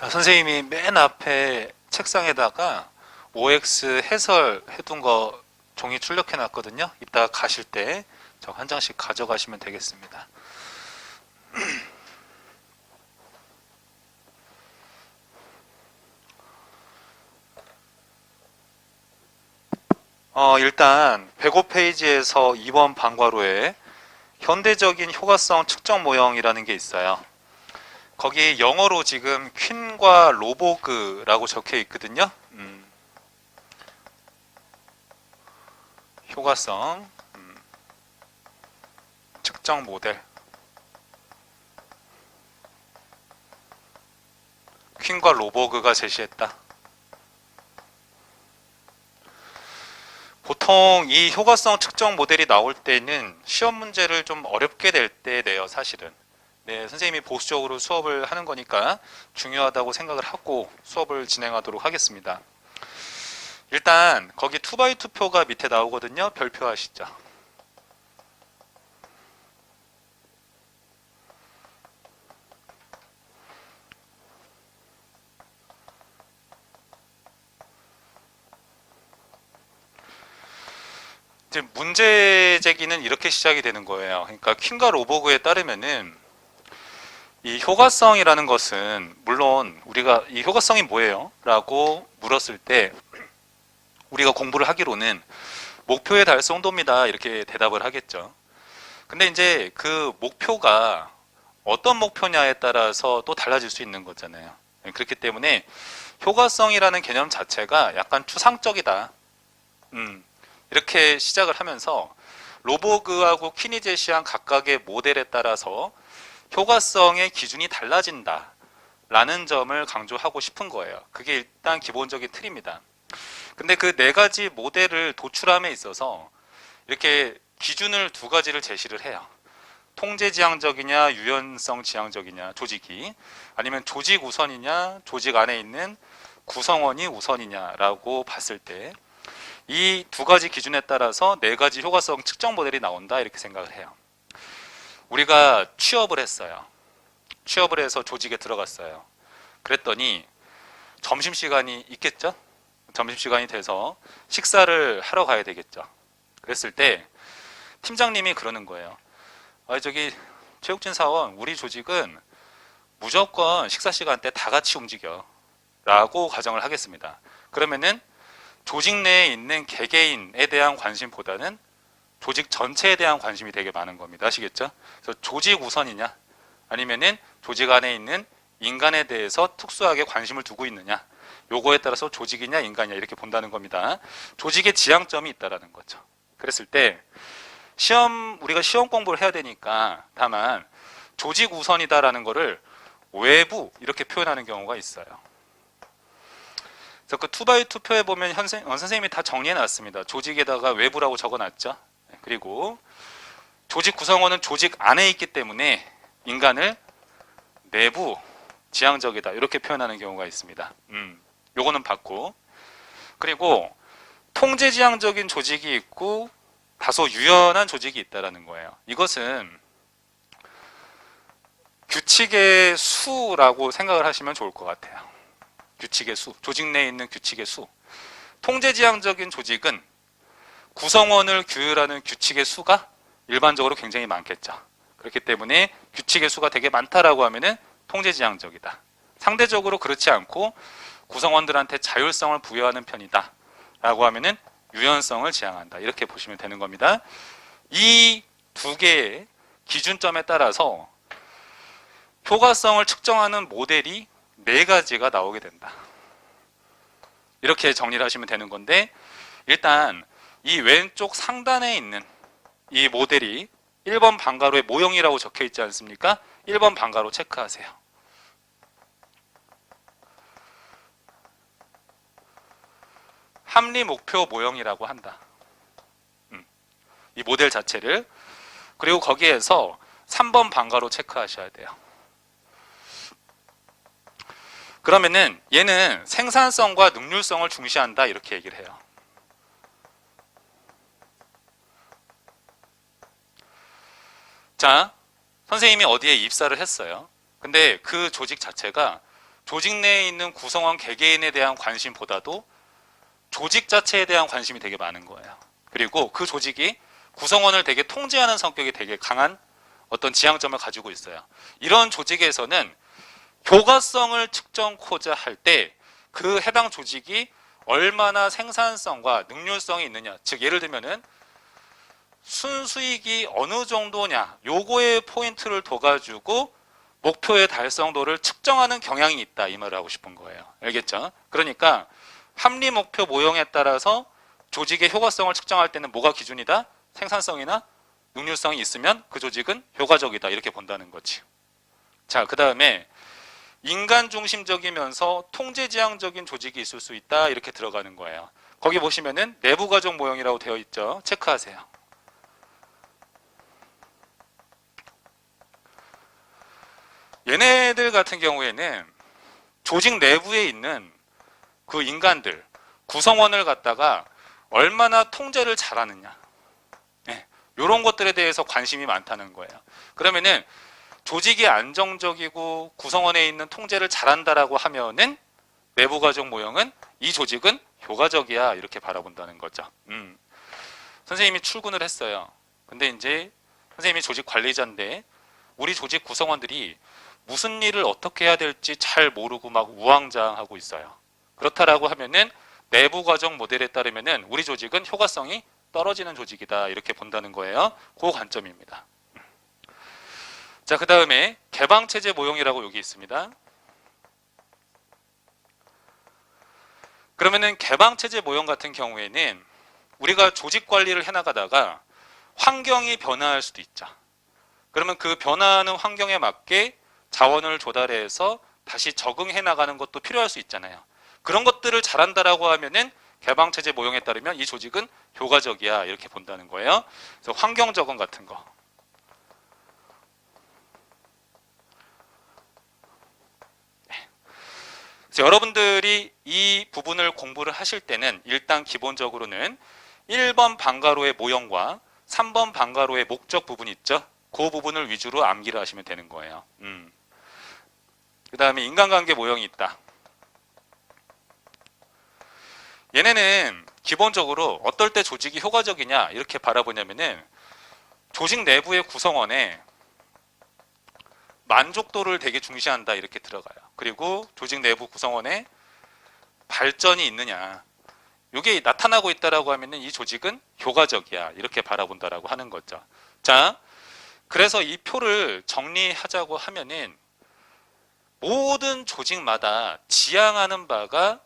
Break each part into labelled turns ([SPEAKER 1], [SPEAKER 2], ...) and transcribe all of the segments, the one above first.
[SPEAKER 1] 자, 선생님이 맨 앞에 책상에다가 OX 해설해 둔 거 종이 출력해 놨거든요. 이따가 가실 때 저 한 장씩 가져가시면 되겠습니다. 일단 105페이지에서 2번 방과로에 현대적인 효과성 측정 모형이라는 게 있어요. 거기 영어로 지금 퀸과 로보그라고 적혀 있거든요. 효과성 측정 모델 퀸과 로버그가 제시했다. 보통 이 효과성 측정 모델이 나올 때는 시험 문제를 좀 어렵게 될 때 내요, 사실은. 네, 선생님이 보수적으로 수업을 하는 거니까 중요하다고 생각을 하고 수업을 진행하도록 하겠습니다. 일단 거기 2x2 표가 밑에 나오거든요. 별표 하시죠. 이제 문제 제기는 이렇게 시작이 되는 거예요. 그러니까 퀸과 로버그에 따르면은 이 효과성이라는 것은 물론 우리가 이 효과성이 뭐예요? 라고 물었을 때 우리가 공부를 하기로는 목표의 달성도입니다. 이렇게 대답을 하겠죠. 근데 이제 그 목표가 어떤 목표냐에 따라서 또 달라질 수 있는 거잖아요. 그렇기 때문에 효과성이라는 개념 자체가 약간 추상적이다. 이렇게 시작을 하면서 로버그하고 퀸이 제시한 각각의 모델에 따라서 효과성의 기준이 달라진다 라는 점을 강조하고 싶은 거예요. 그게 일단 기본적인 틀입니다. 근데 그 네 가지 모델을 도출함에 있어서 이렇게 기준을 두 가지를 제시를 해요. 통제지향적이냐 유연성 지향적이냐 조직이, 아니면 조직 우선이냐 조직 안에 있는 구성원이 우선이냐라고 봤을 때 이 두 가지 기준에 따라서 네 가지 효과성 측정 모델이 나온다, 이렇게 생각을 해요. 우리가 취업을 했어요. 취업을 해서 조직에 들어갔어요. 그랬더니 점심시간이 있겠죠? 점심시간이 돼서 식사를 하러 가야 되겠죠. 그랬을 때 팀장님이 그러는 거예요. 저기 최욱진 사원, 우리 조직은 무조건 식사시간 때 다 같이 움직여 라고 가정을 하겠습니다. 그러면은 조직 내에 있는 개개인에 대한 관심보다는 조직 전체에 대한 관심이 되게 많은 겁니다. 아시겠죠? 그래서 조직 우선이냐 아니면은 조직 안에 있는 인간에 대해서 특수하게 관심을 두고 있느냐, 요거에 따라서 조직이냐 인간이냐 이렇게 본다는 겁니다. 조직의 지향점이 있다라는 거죠. 그랬을 때 우리가 시험 공부를 해야 되니까 다만 조직 우선이다라는 거를 외부 이렇게 표현하는 경우가 있어요. 그래서 그 2x2 표에 보면 선생님이 다 정리해 놨습니다. 조직에다가 외부라고 적어 놨죠. 그리고 조직 구성원은 조직 안에 있기 때문에 인간을 내부 지향적이다 이렇게 표현하는 경우가 있습니다. 요거는 봤고, 그리고 통제지향적인 조직이 있고 다소 유연한 조직이 있다라는 거예요. 이것은 규칙의 수라고 생각을 하시면 좋을 것 같아요. 규칙의 수, 조직 내에 있는 규칙의 수. 통제지향적인 조직은 구성원을 규율하는 규칙의 수가 일반적으로 굉장히 많겠죠. 그렇기 때문에 규칙의 수가 되게 많다라고 하면은 통제지향적이다. 상대적으로 그렇지 않고 구성원들한테 자율성을 부여하는 편이다 라고 하면은 유연성을 지향한다, 이렇게 보시면 되는 겁니다. 이 두 개의 기준점에 따라서 효과성을 측정하는 모델이 네 가지가 나오게 된다, 이렇게 정리를 하시면 되는 건데, 일단 이 왼쪽 상단에 있는 이 모델이 1번 방가로의 모형이라고 적혀 있지 않습니까? 1번 방가로 체크하세요. 합리 목표 모형이라고 한다. 이 모델 자체를. 그리고 거기에서 3번 방가로 체크하셔야 돼요. 그러면은 얘는 생산성과 능률성을 중시한다, 이렇게 얘기를 해요. 자, 선생님이 어디에 입사를 했어요. 근데 그 조직 자체가 조직 내에 있는 구성원 개개인에 대한 관심보다도 조직 자체에 대한 관심이 되게 많은 거예요. 그리고 그 조직이 구성원을 되게 통제하는 성격이 되게 강한 어떤 지향점을 가지고 있어요. 이런 조직에서는 효과성을 측정코자 할 때 그 해당 조직이 얼마나 생산성과 능률성이 있느냐, 즉 예를 들면은 순수익이 어느 정도냐, 요거에 포인트를 둬가지고 목표의 달성도를 측정하는 경향이 있다, 이 말을 하고 싶은 거예요. 알겠죠? 그러니까 합리 목표 모형에 따라서 조직의 효과성을 측정할 때는 뭐가 기준이다? 생산성이나 능률성이 있으면 그 조직은 효과적이다, 이렇게 본다는 거지. 자, 그 다음에 인간 중심적이면서 통제지향적인 조직이 있을 수 있다, 이렇게 들어가는 거예요. 거기 보시면은 내부 과정 모형이라고 되어 있죠. 체크하세요. 얘네들 같은 경우에는 조직 내부에 있는 그 인간들, 구성원을 갖다가 얼마나 통제를 잘하느냐, 네, 이런 것들에 대해서 관심이 많다는 거예요. 그러면은 조직이 안정적이고 구성원에 있는 통제를 잘한다라고 하면은 내부 과정 모형은 이 조직은 효과적이야, 이렇게 바라본다는 거죠. 선생님이 출근을 했어요. 근데 이제 선생님이 조직 관리자인데 우리 조직 구성원들이 무슨 일을 어떻게 해야 될지 잘 모르고 막 우왕좌왕하고 있어요. 그렇다라고 하면은 내부 과정 모델에 따르면은 우리 조직은 효과성이 떨어지는 조직이다, 이렇게 본다는 거예요. 그 관점입니다. 자, 그 다음에 개방체제 모형이라고 여기 있습니다. 그러면은 개방체제 모형 같은 경우에는 우리가 조직 관리를 해나가다가 환경이 변화할 수도 있죠. 그러면 그 변화하는 환경에 맞게 자원을 조달해서 다시 적응해 나가는 것도 필요할 수 있잖아요. 그런 것들을 잘한다라고 하면은 개방체제 모형에 따르면 이 조직은 효과적이야, 이렇게 본다는 거예요. 그래서 환경 적응 같은 거. 그래서 여러분들이 이 부분을 공부를 하실 때는 일단 기본적으로는 1번 방가로의 모형과 3번 방가로의 목적 부분 있죠? 그 부분을 위주로 암기를 하시면 되는 거예요. 그 다음에 인간관계 모형이 있다. 얘네는 기본적으로 어떨 때 조직이 효과적이냐, 이렇게 바라보냐면은 조직 내부의 구성원의 만족도를 되게 중시한다, 이렇게 들어가요. 그리고 조직 내부 구성원의 발전이 있느냐, 이게 나타나고 있다라고 하면은 이 조직은 효과적이야, 이렇게 바라본다라고 하는 거죠. 자, 그래서 이 표를 정리하자고 하면은 모든 조직마다 지향하는 바가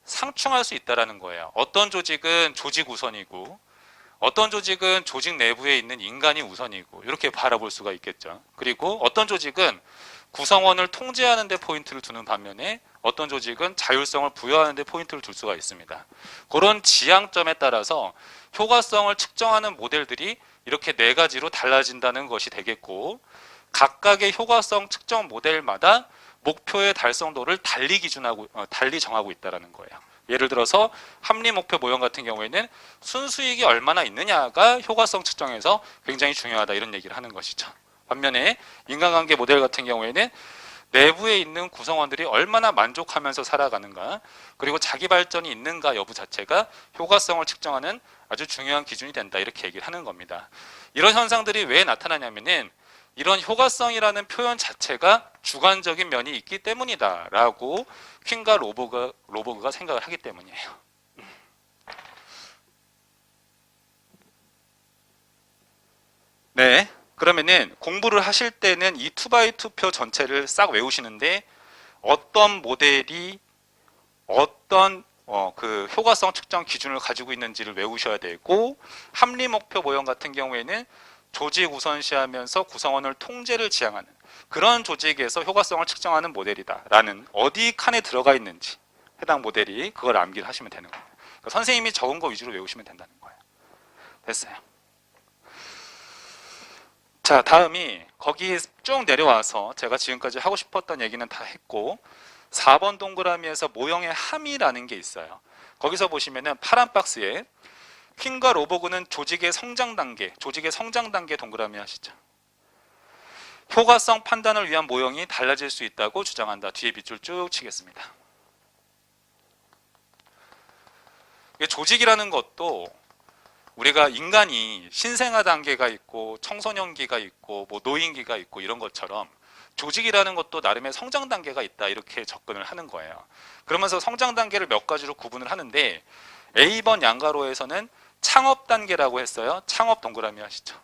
[SPEAKER 1] 상충할 수 있다라는 거예요. 어떤 조직은 조직 우선이고 어떤 조직은 조직 내부에 있는 인간이 우선이고, 이렇게 바라볼 수가 있겠죠. 그리고 어떤 조직은 구성원을 통제하는 데 포인트를 두는 반면에 어떤 조직은 자율성을 부여하는 데 포인트를 둘 수가 있습니다. 그런 지향점에 따라서 효과성을 측정하는 모델들이 이렇게 4가지로 달라진다는 것이 되겠고, 각각의 효과성 측정 모델마다 목표의 달성도를 달리 정하고 있다는 거예요. 예를 들어서 합리 목표 모형 같은 경우에는 순수익이 얼마나 있느냐가 효과성 측정에서 굉장히 중요하다, 이런 얘기를 하는 것이죠. 반면에 인간관계 모델 같은 경우에는 내부에 있는 구성원들이 얼마나 만족하면서 살아가는가, 그리고 자기 발전이 있는가 여부 자체가 효과성을 측정하는 아주 중요한 기준이 된다, 이렇게 얘기를 하는 겁니다. 이런 현상들이 왜 나타나냐면은 이런 효과성이라는 표현 자체가 주관적인 면이 있기 때문이다 라고 퀸과 로버그가 생각을 하기 때문이에요. 네, 그러면은 공부를 하실 때는 이 2x2 표 전체를 싹 외우시는데 어떤 모델이 어떤 그 효과성 측정 기준을 가지고 있는지를 외우셔야 되고, 합리 목표 모형 같은 경우에는 조직 우선시하면서 구성원을 통제를 지향하는 그런 조직에서 효과성을 측정하는 모델이다 라는 어디 칸에 들어가 있는지 해당 모델이 그걸 암기를 하시면 되는 거예요. 그러니까 선생님이 적은 거 위주로 외우시면 된다는 거예요. 됐어요. 자, 다음이 거기 쭉 내려와서 제가 지금까지 하고 싶었던 얘기는 다 했고, 4번 동그라미에서 모형의 함이라는 게 있어요. 거기서 보시면은 파란 박스에 퀸과 로버그는 조직의 성장 단계 동그라미 하시죠. 효과성 판단을 위한 모형이 달라질 수 있다고 주장한다. 뒤에 밑줄 쭉 치겠습니다. 조직이라는 것도 우리가 인간이 신생아 단계가 있고 청소년기가 있고 뭐 노인기가 있고 이런 것처럼 조직이라는 것도 나름의 성장 단계가 있다, 이렇게 접근을 하는 거예요. 그러면서 성장 단계를 몇 가지로 구분을 하는데, A번 양가로에서는 창업 단계라고 했어요. 창업 동그라미 하시죠.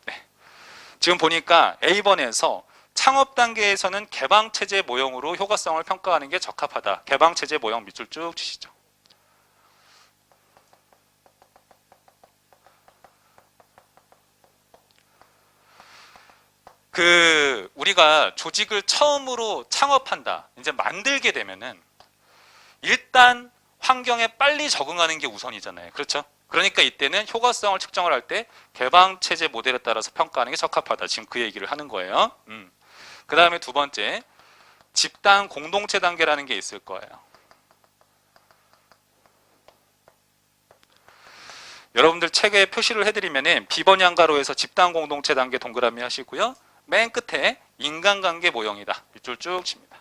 [SPEAKER 1] 네. 지금 보니까 A번에서 창업 단계에서는 개방체제 모형으로 효과성을 평가하는 게 적합하다. 개방체제 모형 밑줄 쭉 치시죠. 우리가 조직을 처음으로 창업한다, 이제 만들게 되면은 일단 환경에 빨리 적응하는 게 우선이잖아요. 그렇죠? 그러니까 이때는 효과성을 측정을 할 때 개방체제 모델에 따라서 평가하는 게 적합하다. 지금 그 얘기를 하는 거예요. 그 다음에 두 번째, 집단 공동체 단계라는 게 있을 거예요. 여러분들 책에 표시를 해드리면은 B번 양가로에서 집단 공동체 단계 동그라미 하시고요. 맨 끝에 인간관계 모형이다. 밑줄 쭉 칩니다.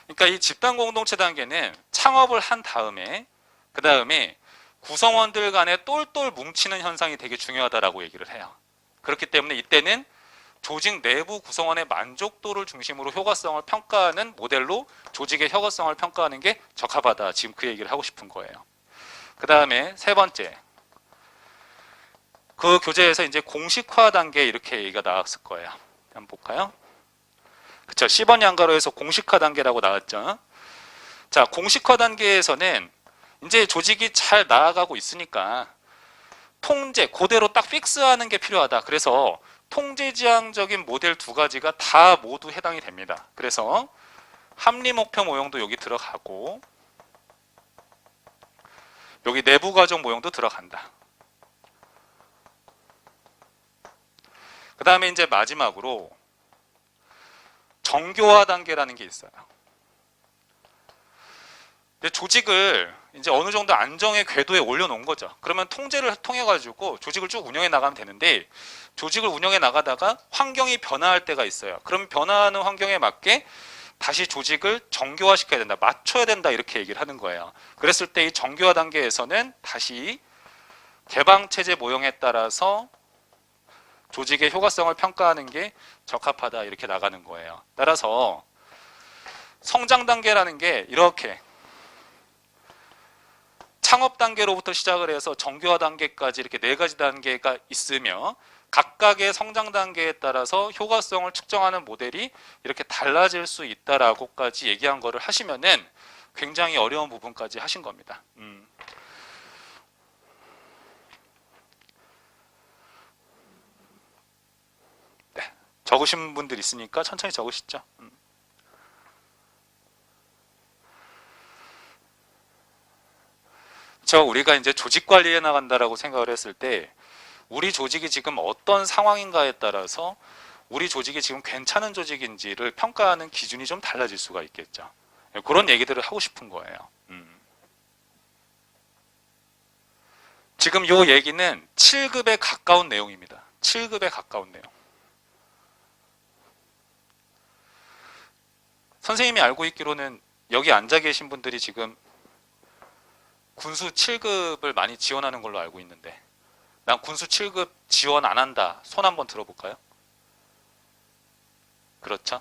[SPEAKER 1] 그러니까 이 집단 공동체 단계는 창업을 한 다음에 그 다음에 구성원들 간에 똘똘 뭉치는 현상이 되게 중요하다라고 얘기를 해요. 그렇기 때문에 이때는 조직 내부 구성원의 만족도를 중심으로 효과성을 평가하는 모델로 조직의 효과성을 평가하는 게 적합하다. 지금 그 얘기를 하고 싶은 거예요. 그 다음에 세 번째, 그 교재에서 이제 공식화 단계 이렇게 얘기가 나왔을 거예요. 한번 볼까요? 그쵸, C번 양가로에서 공식화 단계라고 나왔죠. 자, 공식화 단계에서는 이제 조직이 잘 나아가고 있으니까 통제, 그대로 딱 픽스하는 게 필요하다. 그래서 통제지향적인 모델 두 가지가 다 모두 해당이 됩니다. 그래서 합리 목표 모형도 여기 들어가고 여기 내부 과정 모형도 들어간다. 그 다음에 이제 마지막으로 정교화 단계라는 게 있어요. 근데 조직을 이제 어느 정도 안정의 궤도에 올려놓은 거죠. 그러면 통제를 통해 가지고 조직을 쭉 운영해 나가면 되는데, 조직을 운영해 나가다가 환경이 변화할 때가 있어요. 그럼 변화하는 환경에 맞게 다시 조직을 정교화 시켜야 된다, 맞춰야 된다, 이렇게 얘기를 하는 거예요. 그랬을 때 이 정교화 단계에서는 다시 개방체제 모형에 따라서 조직의 효과성을 평가하는 게 적합하다, 이렇게 나가는 거예요. 따라서 성장 단계라는 게 이렇게 창업 단계로부터 시작을 해서 정교화 단계까지 이렇게 네 가지 단계가 있으며, 각각의 성장 단계에 따라서 효과성을 측정하는 모델이 이렇게 달라질 수 있다라고까지 얘기한 거를 하시면은 굉장히 어려운 부분까지 하신 겁니다. 네, 적으신 분들 있으니까 천천히 적으시죠. 우리가 이제 조직 관리해 나간다라고 생각을 했을 때 우리 조직이 지금 어떤 상황인가에 따라서 우리 조직이 지금 괜찮은 조직인지를 평가하는 기준이 좀 달라질 수가 있겠죠. 그런 얘기들을 하고 싶은 거예요. 지금 이 얘기는 7급에 가까운 내용입니다. 7급에 가까운 내용. 선생님이 알고 있기로는 여기 앉아 계신 분들이 지금 군수 7급을 많이 지원하는 걸로 알고 있는데, 난 군수 7급 지원 안 한다, 손 한번 들어볼까요? 그렇죠?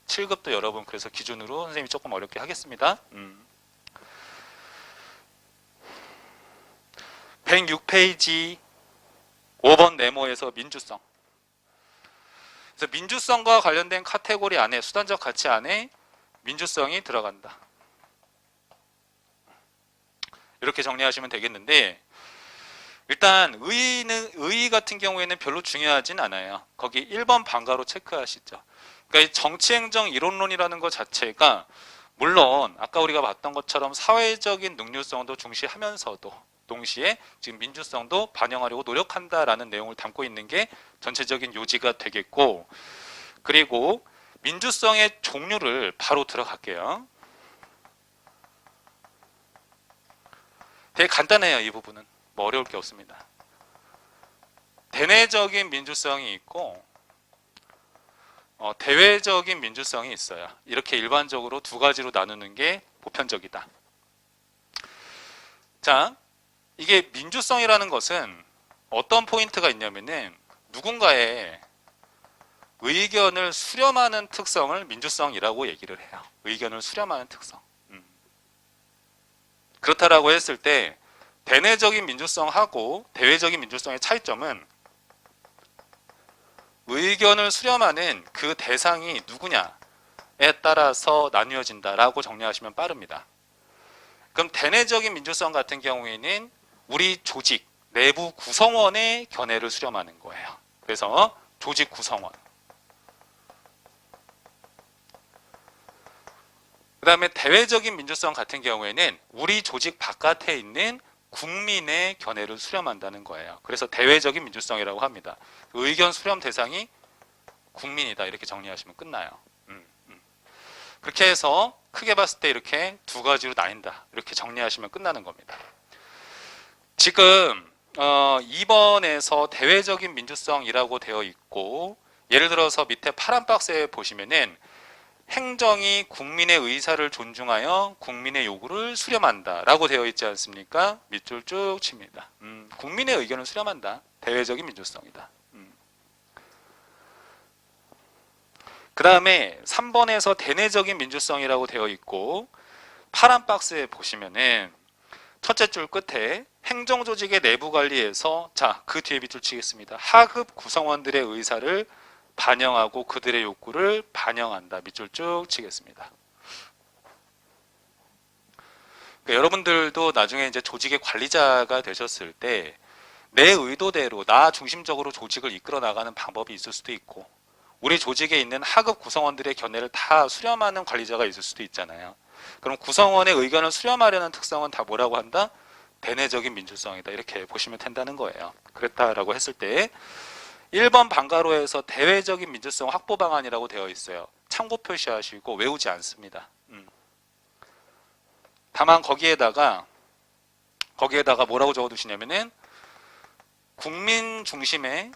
[SPEAKER 1] 7급도 여러분 그래서 기준으로 선생님이 조금 어렵게 하겠습니다. 106페이지 5번 네모에서 민주성. 그래서 민주성과 관련된 카테고리 안에, 수단적 가치 안에 민주성이 들어간다. 이렇게 정리하시면 되겠는데, 일단 의의 같은 경우에는 별로 중요하진 않아요. 거기 1번 방가로 체크하시죠. 그러니까 이 정치행정 이론론이라는 것 자체가 물론 아까 우리가 봤던 것처럼 사회적인 능률성도 중시하면서도 동시에 지금 민주성도 반영하려고 노력한다라는 내용을 담고 있는 게 전체적인 요지가 되겠고, 그리고 민주성의 종류를 바로 들어갈게요. 되게 간단해요. 이 부분은 뭐 어려울 게 없습니다. 대내적인 민주성이 있고 대외적인 민주성이 있어요. 이렇게 일반적으로 두 가지로 나누는 게 보편적이다. 자, 이게 민주성이라는 것은 어떤 포인트가 있냐면은 누군가의 의견을 수렴하는 특성을 민주성이라고 얘기를 해요. 의견을 수렴하는 특성. 그렇다라고 했을 때 대내적인 민주성하고 대외적인 민주성의 차이점은 의견을 수렴하는 그 대상이 누구냐에 따라서 나뉘어진다라고 정리하시면 빠릅니다. 그럼 대내적인 민주성 같은 경우에는 우리 조직 내부 구성원의 견해를 수렴하는 거예요. 그래서 조직 구성원. 그 다음에 대외적인 민주성 같은 경우에는 우리 조직 바깥에 있는 국민의 견해를 수렴한다는 거예요. 그래서 대외적인 민주성이라고 합니다. 의견 수렴 대상이 국민이다 이렇게 정리하시면 끝나요. 그렇게 해서 크게 봤을 때 이렇게 두 가지로 나뉜다 이렇게 정리하시면 끝나는 겁니다. 지금 2번에서 대외적인 민주성이라고 되어 있고 예를 들어서 밑에 파란 박스에 보시면은 행정이 국민의 의사를 존중하여 국민의 요구를 수렴한다 라고 되어 있지 않습니까? 밑줄 쭉 칩니다. 국민의 의견을 수렴한다. 대외적인 민주성이다. 그 다음에 3번에서 대내적인 민주성이라고 되어 있고 파란 박스에 보시면은 첫째 줄 끝에 행정조직의 내부 관리에서 자, 그 뒤에 밑줄 치겠습니다. 하급 구성원들의 의사를 반영하고 그들의 욕구를 반영한다. 밑줄 쭉 치겠습니다. 그러니까 여러분들도 나중에 이제 조직의 관리자가 되셨을 때 내 의도대로 나 중심적으로 조직을 이끌어 나가는 방법이 있을 수도 있고 우리 조직에 있는 하급 구성원들의 견해를 다 수렴하는 관리자가 있을 수도 있잖아요. 그럼 구성원의 의견을 수렴하려는 특성은 다 뭐라고 한다? 대내적인 민주성이다. 이렇게 보시면 된다는 거예요. 그랬다라고 했을 때 1번 방가로에서 대외적인 민주성 확보 방안이라고 되어 있어요. 참고 표시하시고 외우지 않습니다. 다만 거기에다가 뭐라고 적어두시냐면은 국민 중심의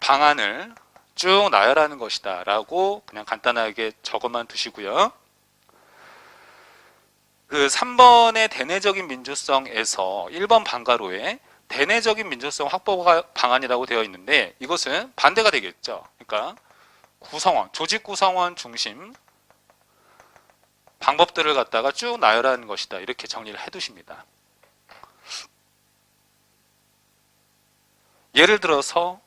[SPEAKER 1] 방안을 쭉 나열하는 것이다 라고 그냥 간단하게 적어만 두시고요. 그 3번의 대내적인 민주성에서 1번 방가로에 대내적인 민주성 확보 방안이라고 되어 있는데 이것은 반대가 되겠죠. 그러니까 구성원, 조직 구성원 중심 방법들을 갖다가 쭉 나열하는 것이다. 이렇게 정리를 해두십니다. 예를 들어서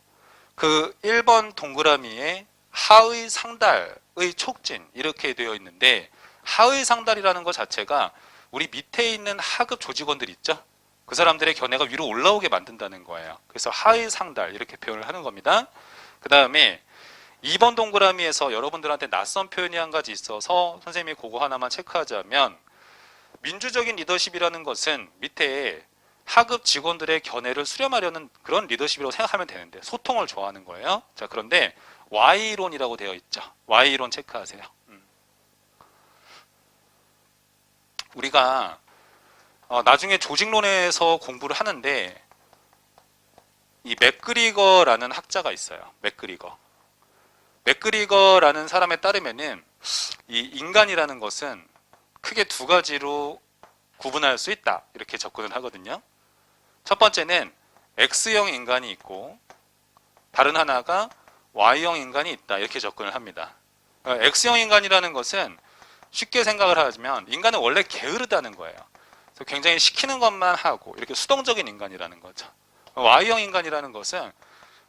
[SPEAKER 1] 그 1번 동그라미에 하의 상달의 촉진 이렇게 되어 있는데 하의 상달이라는 것 자체가 우리 밑에 있는 하급 조직원들 있죠? 그 사람들의 견해가 위로 올라오게 만든다는 거예요. 그래서 하의 상달 이렇게 표현을 하는 겁니다. 그 다음에 2번 동그라미에서 여러분들한테 낯선 표현이 한 가지 있어서 선생님이 그거 하나만 체크하자면 민주적인 리더십이라는 것은 밑에 하급 직원들의 견해를 수렴하려는 그런 리더십이라고 생각하면 되는데 소통을 좋아하는 거예요. 자, 그런데 Y론이라고 되어 있죠. Y론 체크하세요. 우리가 나중에 조직론에서 공부를 하는데 이 맥그리거라는 학자가 있어요. 맥그리거라는 사람에 따르면은 이 인간이라는 것은 크게 두 가지로 구분할 수 있다. 이렇게 접근을 하거든요. 첫 번째는 X형 인간이 있고 다른 하나가 Y형 인간이 있다. 이렇게 접근을 합니다. X형 인간이라는 것은 쉽게 생각을 하자면 인간은 원래 게으르다는 거예요. 그래서 굉장히 시키는 것만 하고 이렇게 수동적인 인간이라는 거죠. Y형 인간이라는 것은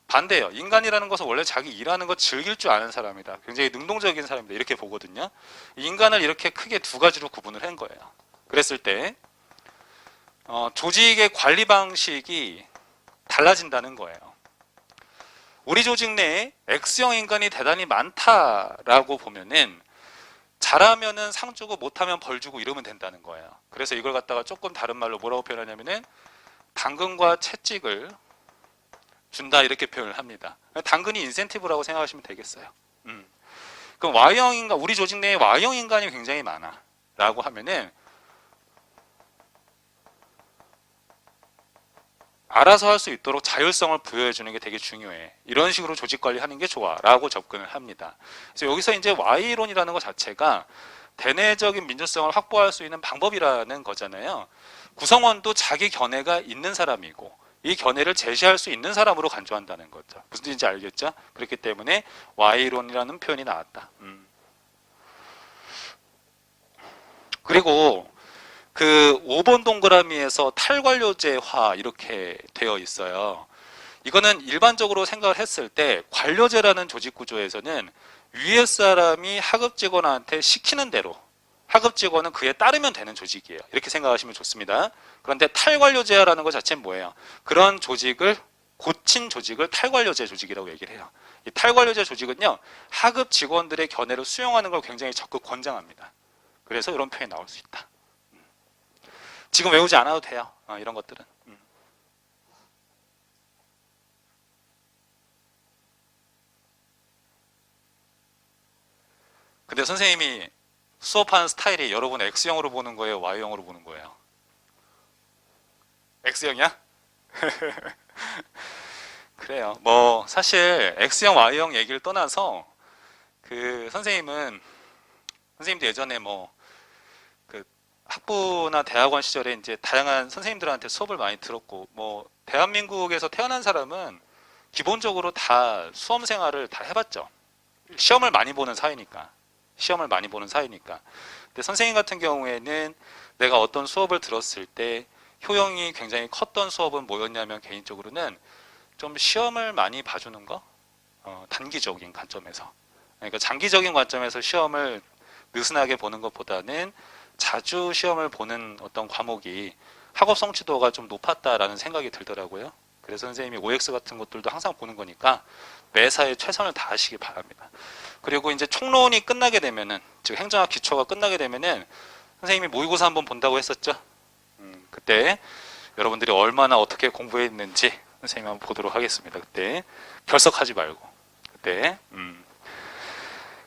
[SPEAKER 1] 반대예요. 인간이라는 것은 원래 자기 일하는 거 즐길 줄 아는 사람이다. 굉장히 능동적인 사람이다. 이렇게 보거든요. 인간을 이렇게 크게 두 가지로 구분을 한 거예요. 그랬을 때 조직의 관리 방식이 달라진다는 거예요. 우리 조직 내에 X형 인간이 대단히 많다라고 보면은 잘하면은 상 주고 못하면 벌 주고 이러면 된다는 거예요. 그래서 이걸 갖다가 조금 다른 말로 뭐라고 표현하냐면은 당근과 채찍을 준다 이렇게 표현을 합니다. 당근이 인센티브라고 생각하시면 되겠어요. 그럼 Y형 인간, 우리 조직 내에 Y형 인간이 굉장히 많아라고 하면은 알아서 할 수 있도록 자율성을 부여해 주는 게 되게 중요해. 이런 식으로 조직 관리하는 게 좋아라고 접근을 합니다. 그래서 여기서 이제 Y론이라는 것 자체가 대내적인 민주성을 확보할 수 있는 방법이라는 거잖아요. 구성원도 자기 견해가 있는 사람이고 이 견해를 제시할 수 있는 사람으로 간주한다는 거죠. 무슨 뜻인지 알겠죠? 그렇기 때문에 Y론이라는 표현이 나왔다. 그리고 그 5번 동그라미에서 탈관료제화 이렇게 되어 있어요. 이거는 일반적으로 생각을 했을 때 관료제라는 조직 구조에서는 위에 사람이 하급 직원한테 시키는 대로 하급 직원은 그에 따르면 되는 조직이에요. 이렇게 생각하시면 좋습니다. 그런데 탈관료제라는 것 자체는 뭐예요? 그런 조직을 고친 조직을 탈관료제 조직이라고 얘기를 해요. 이 탈관료제 조직은요, 하급 직원들의 견해를 수용하는 걸 굉장히 적극 권장합니다. 그래서 이런 표현이 나올 수 있다. 지금 외우지 않아도 돼요. 이런 것들은. 근데 선생님이 수업하는 스타일이 여러분 X형으로 보는 거예요? Y형으로 보는 거예요? X형이야? 그래요. 뭐 사실 X형, Y형 얘기를 떠나서 그 선생님도 예전에 뭐 그 학부나 대학원 시절에 이제 다양한 선생님들한테 수업을 많이 들었고 뭐 대한민국에서 태어난 사람은 기본적으로 다 수험 생활을 다 해봤죠. 시험을 많이 보는 사회니까. 시험을 많이 보는 사이니까. 근데 선생님 같은 경우에는 내가 어떤 수업을 들었을 때 효용이 굉장히 컸던 수업은 뭐였냐면 개인적으로는 좀 시험을 많이 봐주는 거, 단기적인 관점에서. 그러니까 장기적인 관점에서 시험을 느슨하게 보는 것보다는 자주 시험을 보는 어떤 과목이 학업 성취도가 좀 높았다라는 생각이 들더라고요. 그래서 선생님이 OX 같은 것들도 항상 보는 거니까 매사에 최선을 다하시기 바랍니다. 그리고 이제 총론이 끝나게 되면은, 즉 행정학 기초가 끝나게 되면은 선생님이 모의고사 한번 본다고 했었죠. 그때 여러분들이 얼마나 어떻게 공부했는지 선생님 한번 보도록 하겠습니다. 그때 결석하지 말고 그때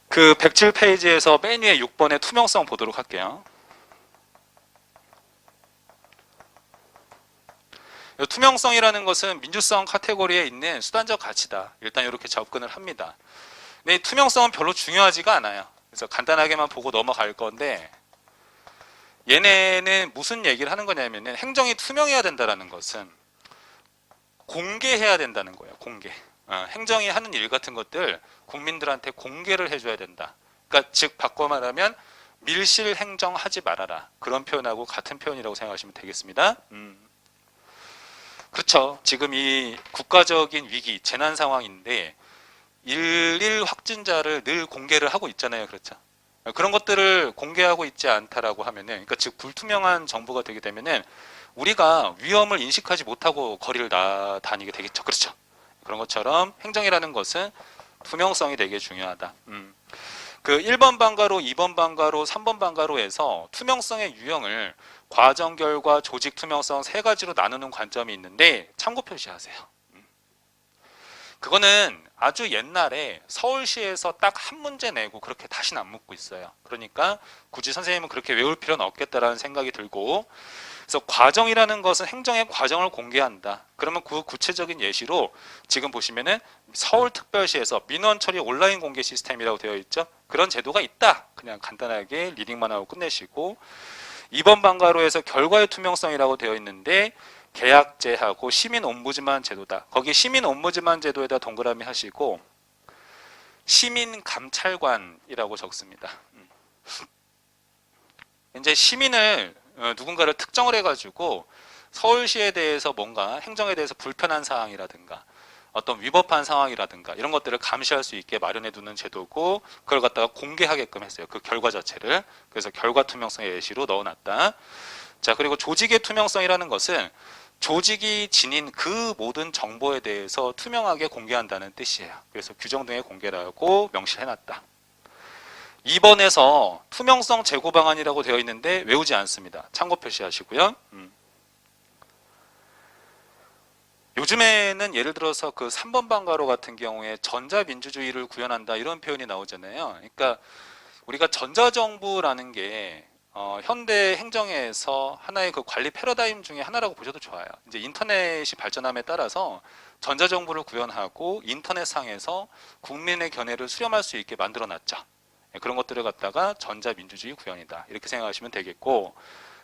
[SPEAKER 1] 그 107페이지에서 맨 위에 6번의 투명성 보도록 할게요. 투명성이라는 것은 민주성 카테고리에 있는 수단적 가치다. 일단 이렇게 접근을 합니다. 근데 이 투명성은 별로 중요하지가 않아요. 그래서 간단하게만 보고 넘어갈 건데 얘네는 무슨 얘기를 하는 거냐면은 행정이 투명해야 된다는 것은 공개해야 된다는 거예요. 공개. 행정이 하는 일 같은 것들 국민들한테 공개를 해줘야 된다. 그러니까 즉 바꿔 말하면 밀실 행정하지 말아라. 그런 표현하고 같은 표현이라고 생각하시면 되겠습니다. 그렇죠. 지금 이 국가적인 위기, 재난 상황인데 일일 확진자를 늘 공개를 하고 있잖아요. 그렇죠. 그런 것들을 공개하고 있지 않다라고 하면은, 그러니까 즉 불투명한 정부가 되게 되면은 우리가 위험을 인식하지 못하고 거리를 다니게 되겠죠. 그렇죠. 그런 것처럼 행정이라는 것은 투명성이 되게 중요하다. 그 1번 방가로, 2번 방가로, 3번 방가로에서 투명성의 유형을 과정 결과, 조직 투명성 세 가지로 나누는 관점이 있는데 참고 표시하세요. 그거는 아주 옛날에 서울시에서 딱 한 문제 내고 그렇게 다시는 안 묻고 있어요. 그러니까 굳이 선생님은 그렇게 외울 필요는 없겠다라는 생각이 들고, 그래서 과정이라는 것은 행정의 과정을 공개한다. 그러면 그 구체적인 예시로 지금 보시면은 서울특별시에서 민원 처리 온라인 공개 시스템이라고 되어 있죠. 그런 제도가 있다. 그냥 간단하게 리딩만 하고 끝내시고, 2번 방가로에서 결과의 투명성이라고 되어 있는데 계약제하고 시민 옴부즈만 제도다. 거기 시민 옴부즈만 제도에다 동그라미 하시고 시민 감찰관이라고 적습니다. 이제 시민을 누군가를 특정을 해가지고 서울시에 대해서 뭔가 행정에 대해서 불편한 사항이라든가 어떤 위법한 상황이라든가 이런 것들을 감시할 수 있게 마련해 두는 제도고, 그걸 갖다가 공개하게끔 했어요. 그 결과 자체를. 그래서 결과 투명성의 예시로 넣어놨다. 자, 그리고 조직의 투명성이라는 것은 조직이 지닌 그 모든 정보에 대해서 투명하게 공개한다는 뜻이에요. 그래서 규정 등의 공개라고 명시해놨다. 2번에서 투명성 제고 방안이라고 되어 있는데 외우지 않습니다. 참고 표시하시고요. 요즘에는 예를 들어서 그 3번 방가로 같은 경우에 전자민주주의를 구현한다 이런 표현이 나오잖아요. 그러니까 우리가 전자정부라는 게 현대 행정에서 하나의 그 관리 패러다임 중에 하나라고 보셔도 좋아요. 이제 인터넷이 발전함에 따라서 전자정보를 구현하고 인터넷상에서 국민의 견해를 수렴할 수 있게 만들어놨죠. 그런 것들을 갖다가 전자민주주의 구현이다. 이렇게 생각하시면 되겠고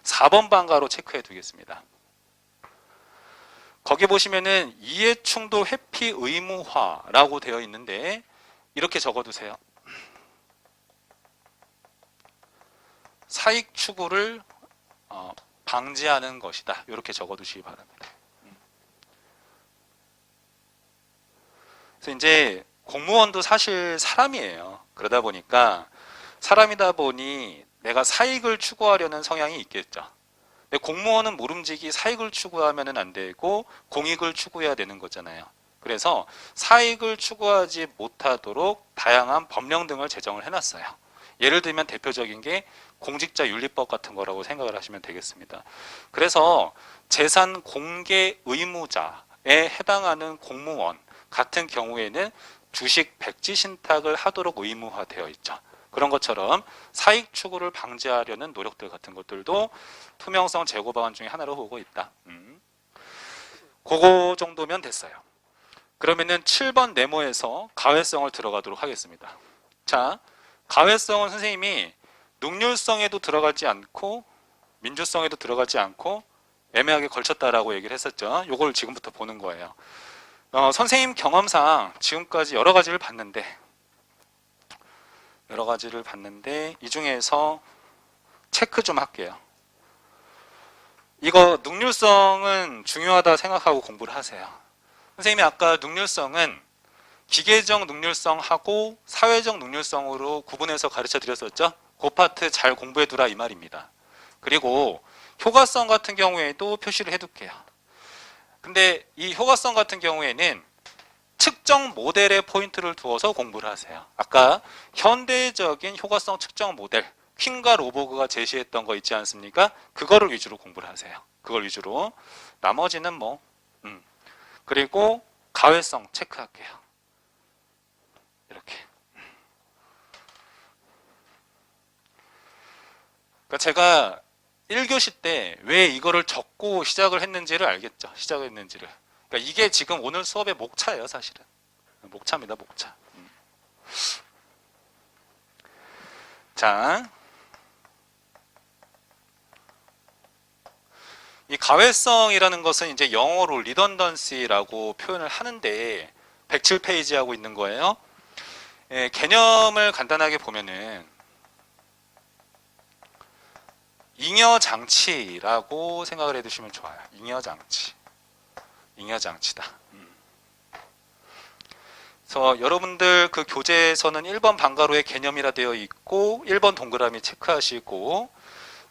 [SPEAKER 1] 4번 방가로 체크해 두겠습니다. 거기 보시면은 이해충돌 회피 의무화라고 되어 있는데 이렇게 적어두세요. 사익 추구를 방지하는 것이다. 이렇게 적어두시기 바랍니다. 그래서 이제 공무원도 사실 사람이에요. 그러다 보니까 사람이다 보니 내가 사익을 추구하려는 성향이 있겠죠. 근데 공무원은 모름지기 사익을 추구하면은 안 되고 공익을 추구해야 되는 거잖아요. 그래서 사익을 추구하지 못하도록 다양한 법령 등을 제정을 해놨어요. 예를 들면 대표적인 게 공직자윤리법 같은 거라고 생각을 하시면 되겠습니다. 그래서 재산 공개 의무자에 해당하는 공무원 같은 경우에는 주식 백지 신탁을 하도록 의무화되어 있죠. 그런 것처럼 사익 추구를 방지하려는 노력들 같은 것들도 투명성 제고 방안 중에 하나로 보고 있다. 그거 정도면 됐어요. 그러면은 7번 네모에서 가외성을 들어가도록 하겠습니다. 자, 가외성은 선생님이 능률성에도 들어가지 않고 민주성에도 들어가지 않고 애매하게 걸쳤다라고 얘기를 했었죠. 요걸 지금부터 보는 거예요. 선생님 경험상 지금까지 여러 가지를 봤는데 이 중에서 체크 좀 할게요. 이거 능률성은 중요하다 생각하고 공부를 하세요. 선생님이 아까 능률성은 기계적 능률성하고 사회적 능률성으로 구분해서 가르쳐 드렸었죠. 그 파트 잘 공부해 두라 이 말입니다. 그리고 효과성 같은 경우에도 표시를 해둘게요. 근데 이 효과성 같은 경우에는 측정 모델에 포인트를 두어서 공부를 하세요. 아까 현대적인 효과성 측정 모델 퀸과 로버그가 제시했던 거 있지 않습니까? 그거를 위주로 공부를 하세요. 그걸 위주로. 나머지는 뭐 그리고 가외성 체크할게요. 이렇게. 그러니까 제가 1교시 때 왜 이거를 적고 시작을 했는지를 알겠죠. 시작을 했는지를. 그러니까 이게 지금 오늘 수업의 목차예요, 사실은. 목차입니다, 목차. 자, 이 가외성이라는 것은 이제 영어로 리던던시라고 표현을 하는데 107페이지 하고 있는 거예요. 예, 개념을 간단하게 보면은 잉여장치라고 생각을 해두시면 좋아요. 잉여장치다. 그래서 여러분들 그 교재에서는 1번 방가로의 개념이라 되어 있고 1번 동그라미 체크하시고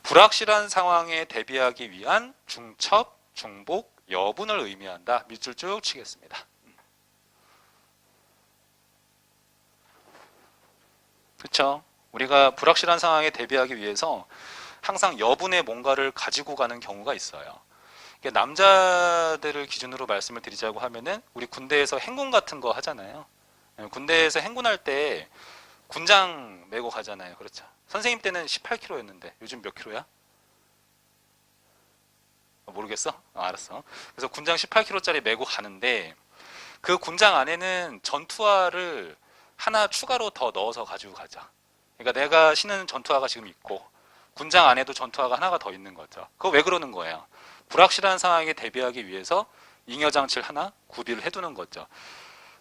[SPEAKER 1] 불확실한 상황에 대비하기 위한 중첩, 중복, 여분을 의미한다. 밑줄 쭉 치겠습니다. 그렇죠? 우리가 불확실한 상황에 대비하기 위해서 항상 여분의 뭔가를 가지고 가는 경우가 있어요. 남자들을 기준으로 말씀을 드리자고 하면은 우리 군대에서 행군 같은 거 하잖아요. 군대에서 행군할 때 군장 메고 가잖아요. 그렇죠? 선생님 때는 18kg였는데 요즘 몇 킬로야? 모르겠어? 알았어. 그래서 군장 18kg짜리 메고 가는데 그 군장 안에는 전투화를 하나 추가로 더 넣어서 가지고 가죠. 그러니까 내가 신는 전투화가 지금 있고 군장 안에도 전투화가 하나가 더 있는 거죠. 그거 왜 그러는 거예요? 불확실한 상황에 대비하기 위해서 잉여장치를 하나 구비를 해두는 거죠.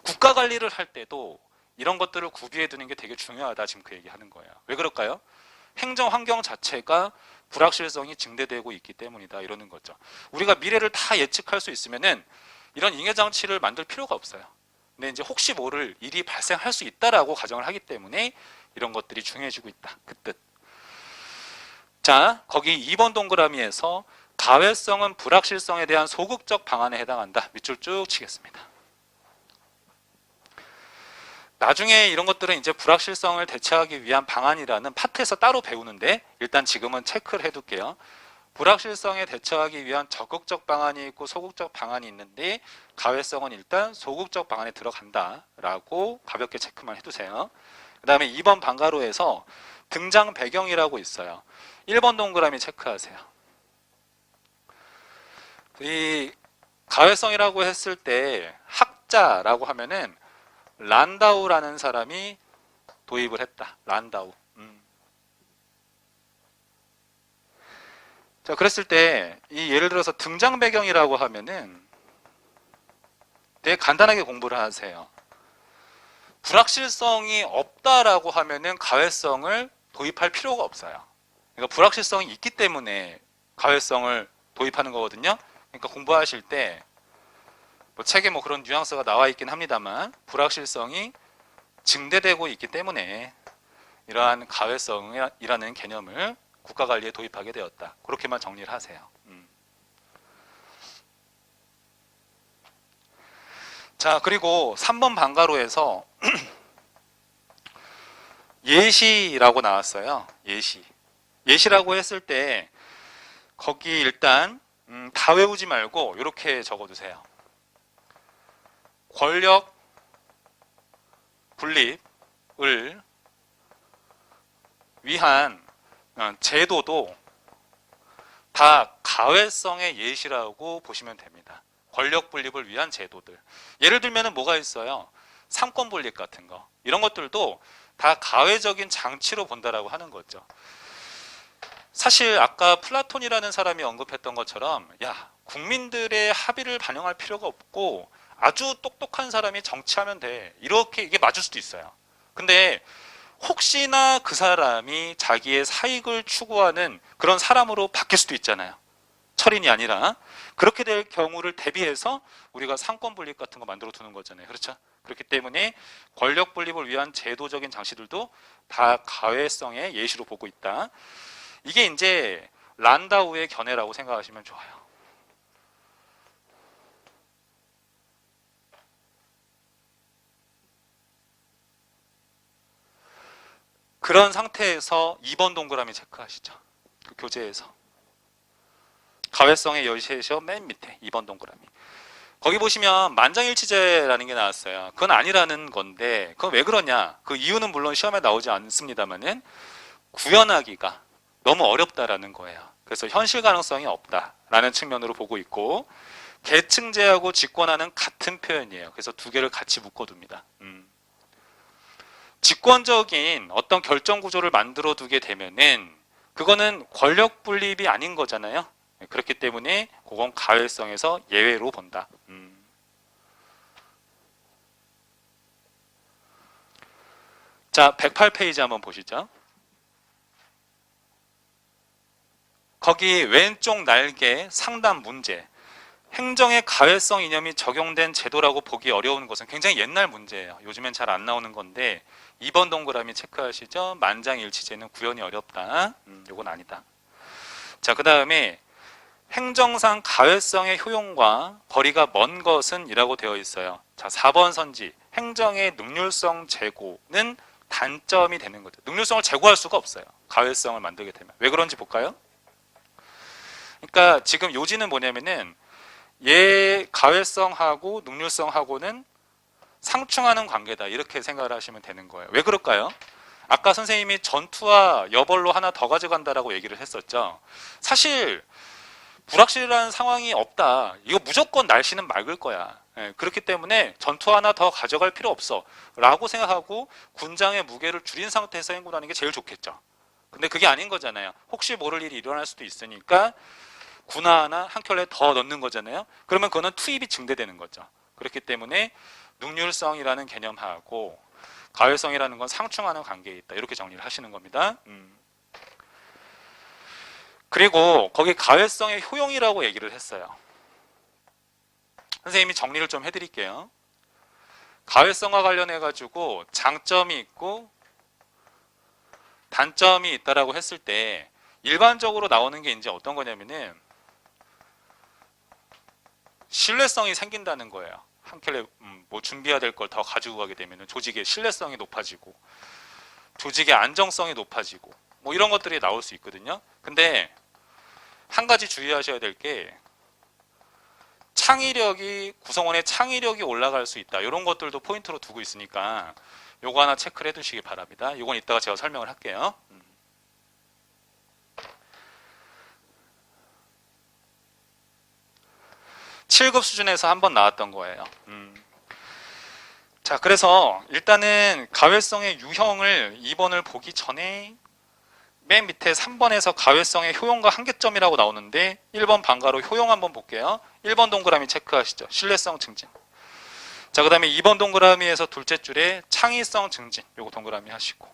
[SPEAKER 1] 국가 관리를 할 때도 이런 것들을 구비해 두는 게 되게 중요하다. 지금 그 얘기하는 거예요. 왜 그럴까요? 행정 환경 자체가 불확실성이 증대되고 있기 때문이다. 이러는 거죠. 우리가 미래를 다 예측할 수 있으면은 이런 잉여장치를 만들 필요가 없어요. 근데 이제 혹시 모를 일이 발생할 수 있다라고 가정을 하기 때문에 이런 것들이 중요해지고 있다. 그 뜻. 자, 거기 2번 동그라미에서 가외성은 불확실성에 대한 소극적 방안에 해당한다. 밑줄 쭉 치겠습니다. 나중에 이런 것들은 이제 불확실성을 대체하기 위한 방안이라는 파트에서 따로 배우는데 일단 지금은 체크를 해둘게요. 불확실성에 대처하기 위한 적극적 방안이 있고 소극적 방안이 있는데 가외성은 일단 소극적 방안에 들어간다라고 가볍게 체크만 해두세요. 그 다음에 2번 방가로에서 등장 배경이라고 있어요. 1번 동그라미 체크하세요. 이 가회성이라고 했을 때 학자라고 하면은 란다우라는 사람이 도입을 했다. 란다우. 자, 그랬을 때 이 예를 들어서 등장 배경이라고 하면은 되게 간단하게 공부를 하세요. 불확실성이 없다라고 하면은 가회성을 도입할 필요가 없어요. 그러니까 불확실성이 있기 때문에 가회성을 도입하는 거거든요. 그러니까 공부하실 때 뭐 책에 뭐 그런 뉘앙스가 나와 있긴 합니다만 불확실성이 증대되고 있기 때문에 이러한 가회성이라는 개념을 국가관리에 도입하게 되었다. 그렇게만 정리를 하세요. 자, 그리고 3번 방가로에서 예시라고 나왔어요. 예시라고 했을 때 거기 일단 다 외우지 말고 이렇게 적어두세요. 권력 분립을 위한 제도도 다 가회성의 예시라고 보시면 됩니다. 권력 분립을 위한 제도들. 예를 들면 뭐가 있어요? 상권 분립 같은 거. 이런 것들도 다 가회적인 장치로 본다라고 하는 거죠. 사실 아까 플라톤이라는 사람이 언급했던 것처럼 야, 국민들의 합의를 반영할 필요가 없고 아주 똑똑한 사람이 정치하면 돼. 이렇게 이게 맞을 수도 있어요. 근데 혹시나 그 사람이 자기의 사익을 추구하는 그런 사람으로 바뀔 수도 있잖아요. 철인이 아니라. 그렇게 될 경우를 대비해서 우리가 상권 분립 같은 거 만들어 두는 거잖아요. 그렇죠? 그렇기 때문에 권력 분립을 위한 제도적인 장치들도 다 가회성의 예시로 보고 있다. 이게 이제 란다우의 견해라고 생각하시면 좋아요. 그런 상태에서 2번 동그라미 체크하시죠. 그 교재에서. 가회성의 예시에서 맨 밑에 2번 동그라미. 거기 보시면 만장일치제라는 게 나왔어요. 그건 아니라는 건데 그건 왜 그러냐? 그 이유는 물론 시험에 나오지 않습니다만은 구현하기가 너무 어렵다라는 거예요. 그래서 현실 가능성이 없다라는 측면으로 보고 있고 계층제하고 집권화는 같은 표현이에요. 그래서 두 개를 같이 묶어둡니다. 집권적인 어떤 결정 구조를 만들어 두게 되면은 그거는 권력 분립이 아닌 거잖아요. 그렇기 때문에 그건 가회성에서 예외로 본다. 자, 108페이지 한번 보시죠. 거기 왼쪽 날개 상단 문제. 행정의 가회성 이념이 적용된 제도라고 보기 어려운 것은 굉장히 옛날 문제예요. 요즘엔 잘 안 나오는 건데 2번 동그라미 체크하시죠. 만장일치제는 구현이 어렵다. 요건 아니다. 자, 그 다음에 행정상 가회성의 효용과 거리가 먼 것은 이라고 되어 있어요. 자, 4번 선지. 행정의 능률성 제고는 단점이 되는 거죠. 능률성을 제고할 수가 없어요. 가회성을 만들게 되면. 왜 그런지 볼까요? 그러니까 지금 요지는 뭐냐면은 가회성하고 능률성하고는 상충하는 관계다. 이렇게 생각을 하시면 되는 거예요. 왜 그럴까요? 아까 선생님이 전투와 여벌로 하나 더 가져간다라고 얘기를 했었죠. 사실 불확실한 상황이 없다. 이거 무조건 날씨는 맑을 거야. 그렇기 때문에 전투 하나 더 가져갈 필요 없어 라고 생각하고 군장의 무게를 줄인 상태에서 행군하는 게 제일 좋겠죠. 근데 그게 아닌 거잖아요. 혹시 모를 일이 일어날 수도 있으니까 군화 하나 한 켤레 더 넣는 거잖아요. 그러면 그거는 투입이 증대되는 거죠. 그렇기 때문에 능률성이라는 개념하고 가회성이라는 건 상충하는 관계에 있다. 이렇게 정리를 하시는 겁니다. 그리고 거기 가회성의 효용이라고 얘기를 했어요. 선생님이 정리를 좀 해드릴게요. 가회성과 관련해 가지고 장점이 있고 단점이 있다라고 했을 때 일반적으로 나오는 게 이제 어떤 거냐면은 신뢰성이 생긴다는 거예요. 한 켤레 뭐 준비해야 될 걸 더 가지고 가게 되면 조직의 신뢰성이 높아지고 조직의 안정성이 높아지고 뭐 이런 것들이 나올 수 있거든요. 근데 한 가지 주의하셔야 될 게 창의력이 구성원의 창의력이 올라갈 수 있다. 이런 것들도 포인트로 두고 있으니까 요거 하나 체크를 해두시기 바랍니다. 요건 이따가 제가 설명을 할게요. 7급 수준에서 한번 나왔던 거예요. 자, 그래서 일단은 가외성의 유형을 2번을 보기 전에 맨 밑에 3번에서 가외성의 효용과 한계점이라고 나오는데 1번 방가로 효용 한번 볼게요. 1번 동그라미 체크하시죠. 신뢰성 증진. 자, 그 다음에 2번 동그라미에서 둘째 줄에 창의성 증진. 요거 동그라미 하시고,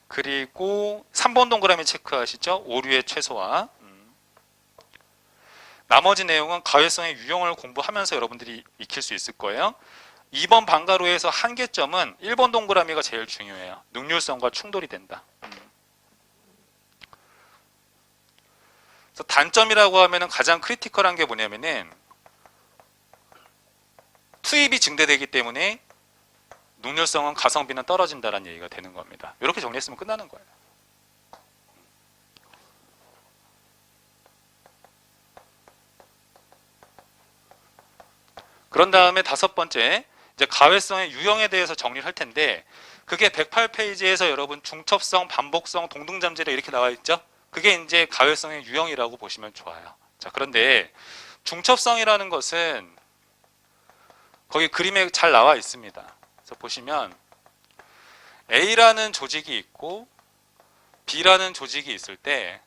[SPEAKER 1] 그리고 3번 동그라미 체크하시죠. 오류의 최소화. 나머지 내용은 가외성의 유형을 공부하면서 여러분들이 익힐 수 있을 거예요. 2번 방가로에서 한계점은 1번 동그라미가 제일 중요해요. 능률성과 충돌이 된다. 그래서 단점이라고 하면은 가장 크리티컬한 게 뭐냐면은 투입이 증대되기 때문에 능률성은 가성비는 떨어진다라는 얘기가 되는 겁니다. 이렇게 정리했으면 끝나는 거예요. 그런 다음에 다섯 번째, 이제 가외성의 유형에 대해서 정리를 할 텐데, 그게 108페이지에서 여러분 중첩성, 반복성, 동등잠재력 이렇게 나와 있죠? 그게 이제 가외성의 유형이라고 보시면 좋아요. 자, 그런데 중첩성이라는 것은 거기 그림에 잘 나와 있습니다. 그래서 보시면 A라는 조직이 있고 B라는 조직이 있을 때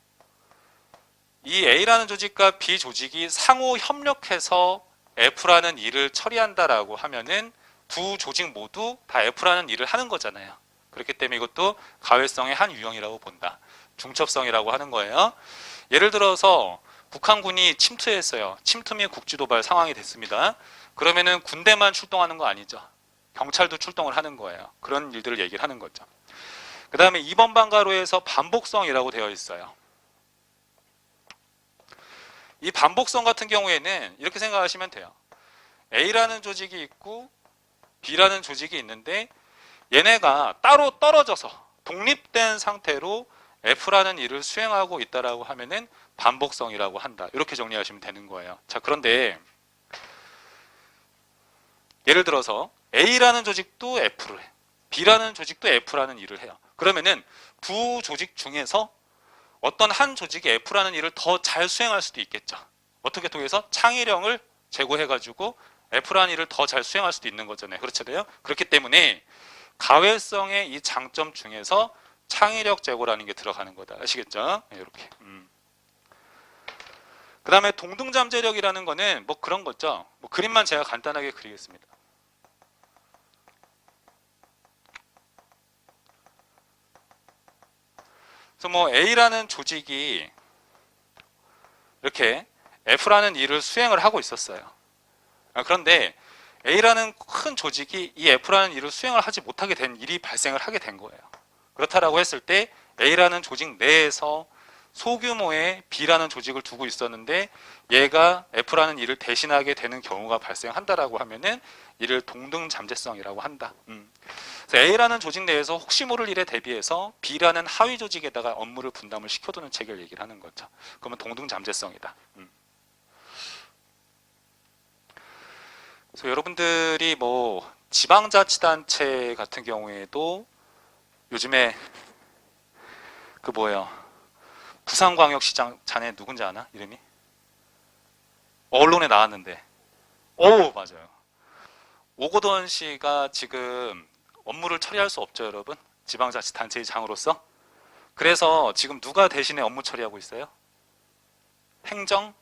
[SPEAKER 1] 이 A라는 조직과 B 조직이 상호 협력해서 F라는 일을 처리한다라고 하면은 두 조직 모두 다 F라는 일을 하는 거잖아요. 그렇기 때문에 이것도 가외성의 한 유형이라고 본다. 중첩성이라고 하는 거예요. 예를 들어서 북한군이 침투했어요. 침투 및 국지도발 상황이 됐습니다. 그러면은 군대만 출동하는 거 아니죠. 경찰도 출동을 하는 거예요. 그런 일들을 얘기를 하는 거죠. 그 다음에 2번 방가로에서 반복성이라고 되어 있어요. 이 반복성 같은 경우에는 이렇게 생각하시면 돼요. A라는 조직이 있고 B라는 조직이 있는데 얘네가 따로 떨어져서 독립된 상태로 F라는 일을 수행하고 있다라고 하면은 반복성이라고 한다. 이렇게 정리하시면 되는 거예요. 자, 그런데 예를 들어서 A라는 조직도 F를 해. B라는 조직도 F라는 일을 해요. 그러면은 두 조직 중에서 어떤 한 조직이 F라는 일을 더 잘 수행할 수도 있겠죠. 어떻게 통해서? 창의력을 제고해가지고 F라는 일을 더 잘 수행할 수도 있는 거잖아요. 그렇잖아요. 그렇기 때문에 가외성의 이 장점 중에서 창의력 제고라는 게 들어가는 거다. 아시겠죠? 네, 이렇게. 그 다음에 동등잠재력이라는 거는 뭐 그런 거죠. 뭐 그림만 제가 간단하게 그리겠습니다. 그래서 뭐 A라는 조직이 이렇게 F라는 일을 수행을 하고 있었어요. 그런데 A라는 큰 조직이 이 F라는 일을 수행을 하지 못하게 된 일이 발생을 하게 된 거예요. 그렇다라고 했을 때 A라는 조직 내에서 소규모의 B라는 조직을 두고 있었는데 얘가 F라는 일을 대신하게 되는 경우가 발생한다라고 하면은 이를 동등잠재성이라고 한다. 그래서 A라는 조직 내에서 혹시 모를 일에 대비해서 B라는 하위 조직에다가 업무를 분담을 시켜두는 체계를 얘기를 하는 거죠. 그러면 동등잠재성이다. 그래서 여러분들이 뭐 지방자치단체 같은 경우에도 요즘에 그 뭐예요? 부산광역시장 자네 누군지 아나? 이름이? 언론에 나왔는데. 오, 맞아요. 오거돈 씨가 지금 업무를 처리할 수 없죠, 여러분. 지방자치단체의 장으로서. 그래서 지금 누가 대신에 업무 처리하고 있어요? 행정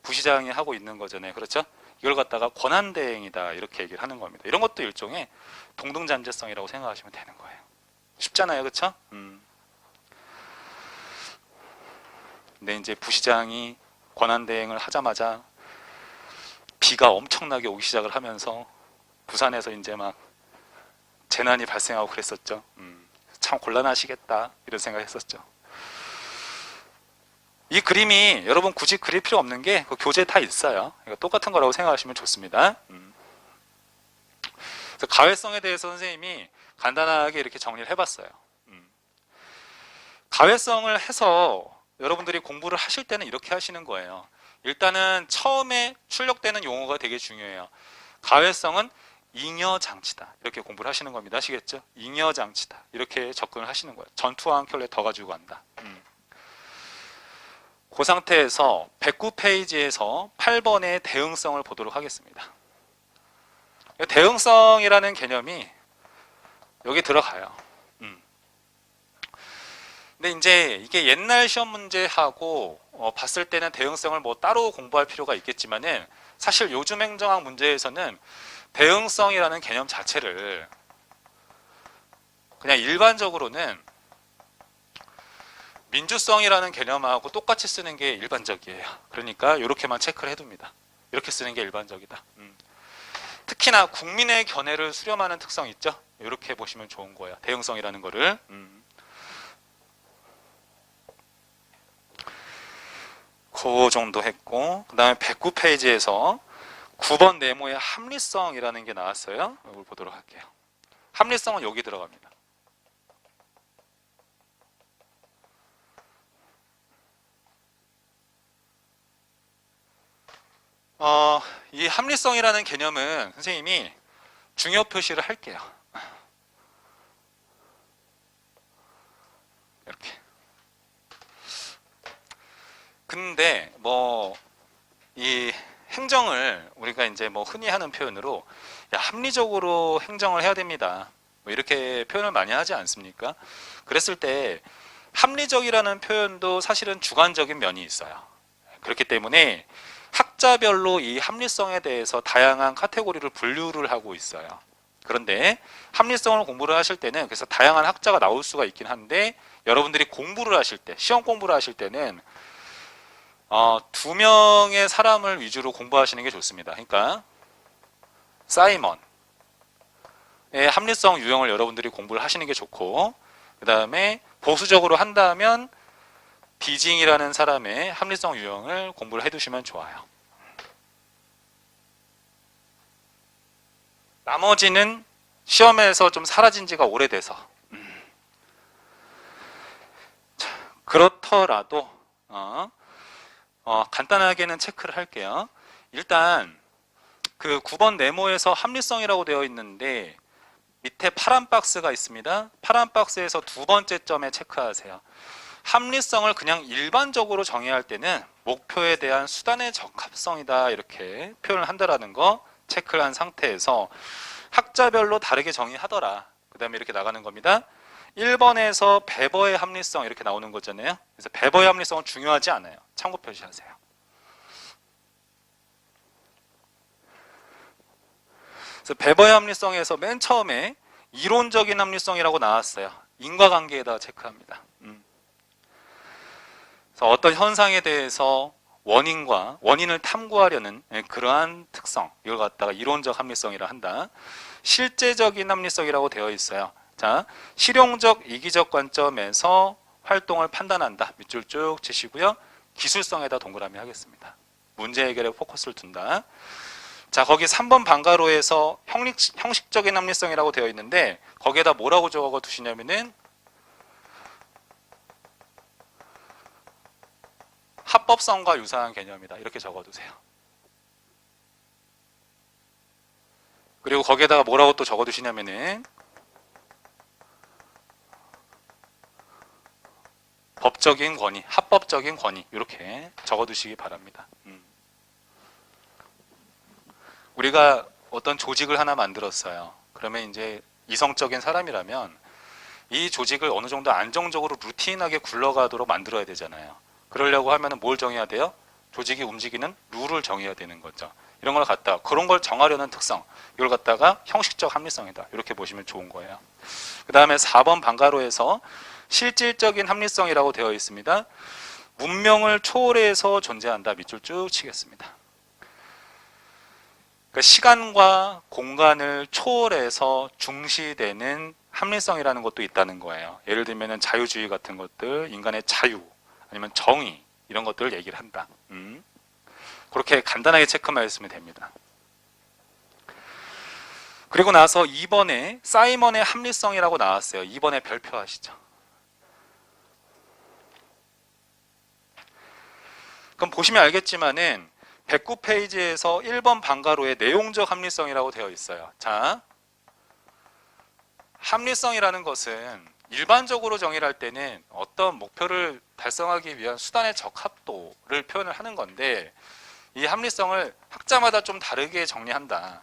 [SPEAKER 1] 부시장이 하고 있는 거잖아요. 그렇죠? 이걸 갖다가 권한대행이다 이렇게 얘기를 하는 겁니다. 이런 것도 일종의 동등잠재성이라고 생각하시면 되는 거예요. 쉽잖아요, 그렇죠? 근데 이제 부시장이 권한대행을 하자마자 비가 엄청나게 오기 시작을 하면서 부산에서 이제 막 재난이 발생하고 그랬었죠. 참 곤란하시겠다 이런 생각했었죠. 이 그림이 여러분 굳이 그릴 필요 없는 게 그 교재에 다 있어요. 똑같은 거라고 생각하시면 좋습니다. 그래서 가외성에 대해서 선생님이 간단하게 이렇게 정리를 해봤어요. 가외성을 해서 여러분들이 공부를 하실 때는 이렇게 하시는 거예요. 일단은 처음에 출력되는 용어가 되게 중요해요. 가외성은 잉여장치다. 이렇게 공부를 하시는 겁니다. 아시겠죠? 잉여장치다. 이렇게 접근을 하시는 거예요. 전투와 한 켤레 더 가지고 간다. 그 상태에서 109페이지에서 8번의 대응성을 보도록 하겠습니다. 대응성이라는 개념이 여기 들어가요. 근데 이제 이게 옛날 시험 문제하고 봤을 때는 대응성을 뭐 따로 공부할 필요가 있겠지만은 사실 요즘 행정학 문제에서는 대응성이라는 개념 자체를 그냥 일반적으로는 민주성이라는 개념하고 똑같이 쓰는 게 일반적이에요. 그러니까 이렇게만 체크를 해둡니다. 이렇게 쓰는 게 일반적이다. 특히나 국민의 견해를 수렴하는 특성 있죠? 이렇게 보시면 좋은 거예요. 대응성이라는 거를. 그 정도 했고, 그 다음에 109페이지에서 9번 네모의 합리성이라는 게 나왔어요. 이걸 보도록 할게요. 합리성은 여기 들어갑니다. 이 합리성이라는 개념은 선생님이 중요 표시를 할게요. 이렇게. 근데 뭐 이 행정을 우리가 이제 뭐 흔히 하는 표현으로 야, 합리적으로 행정을 해야 됩니다. 뭐 이렇게 표현을 많이 하지 않습니까? 그랬을 때 합리적이라는 표현도 사실은 주관적인 면이 있어요. 그렇기 때문에 학자별로 이 합리성에 대해서 다양한 카테고리를 분류를 하고 있어요. 그런데 합리성을 공부를 하실 때는 그래서 다양한 학자가 나올 수가 있긴 한데 여러분들이 공부를 하실 때, 시험 공부를 하실 때는 2명의 사람을 위주로 공부하시는 게 좋습니다. 그러니까 사이먼의 합리성 유형을 여러분들이 공부를 하시는 게 좋고, 그 다음에 보수적으로 한다면 디징이라는 사람의 합리성 유형을 공부를 해두시면 좋아요. 나머지는 시험에서 좀 사라진 지가 오래돼서 그렇더라도 간단하게는 체크를 할게요. 일단 그 9번 네모에서 합리성이라고 되어 있는데 밑에 파란 박스가 있습니다. 파란 박스에서 두 번째 점에 체크하세요. 합리성을 그냥 일반적으로 정의할 때는 목표에 대한 수단의 적합성이다 이렇게 표현을 한다라는 거 체크를 한 상태에서 학자별로 다르게 정의하더라. 그 다음에 이렇게 나가는 겁니다. 1번에서 베버의 합리성 이렇게 나오는 거잖아요. 그래서 베버의 합리성은 중요하지 않아요. 참고 표시하세요. 그래서 베버의 합리성에서 맨 처음에 이론적인 합리성이라고 나왔어요. 인과관계에다 체크합니다. 그래서 어떤 현상에 대해서 원인을 탐구하려는 그러한 특성, 이걸 갖다가 이론적 합리성이라 한다. 실제적인 합리성이라고 되어 있어요. 자, 실용적, 이기적 관점에서 활동을 판단한다. 밑줄 쭉 치시고요. 기술성에다 동그라미 하겠습니다. 문제 해결에 포커스를 둔다. 자, 거기 3번 방가로에서 형식적인 합리성이라고 되어 있는데 거기에다 뭐라고 적어 두시냐면은 합법성과 유사한 개념이다. 이렇게 적어두세요. 그리고 거기에다가 뭐라고 또 적어두시냐면은 법적인 권위, 합법적인 권위 이렇게 적어두시기 바랍니다. 우리가 어떤 조직을 하나 만들었어요. 그러면 이제 이성적인 사람이라면 이 조직을 어느 정도 안정적으로 루틴하게 굴러가도록 만들어야 되잖아요. 그러려고 하면 뭘 정해야 돼요? 조직이 움직이는 룰을 정해야 되는 거죠. 이런 걸 갖다가 그런 걸 정하려는 특성, 이걸 갖다가 형식적 합리성이다. 이렇게 보시면 좋은 거예요. 그 다음에 4번 방가로에서 실질적인 합리성이라고 되어 있습니다. 문명을 초월해서 존재한다. 밑줄 쭉 치겠습니다. 그러니까 시간과 공간을 초월해서 중시되는 합리성이라는 것도 있다는 거예요. 예를 들면 자유주의 같은 것들, 인간의 자유, 아니면 정의 이런 것들을 얘기를 한다. 그렇게 간단하게 체크만 했으면 됩니다. 그리고 나서 2번에 사이먼의 합리성이라고 나왔어요. 2번에 별표하시죠. 그럼 보시면 알겠지만은 109페이지에서 1번 방가로에 내용적 합리성이라고 되어 있어요. 자, 합리성이라는 것은 일반적으로 정의를 할 때는 어떤 목표를 달성하기 위한 수단의 적합도를 표현을 하는 건데, 이 합리성을 학자마다 좀 다르게 정리한다.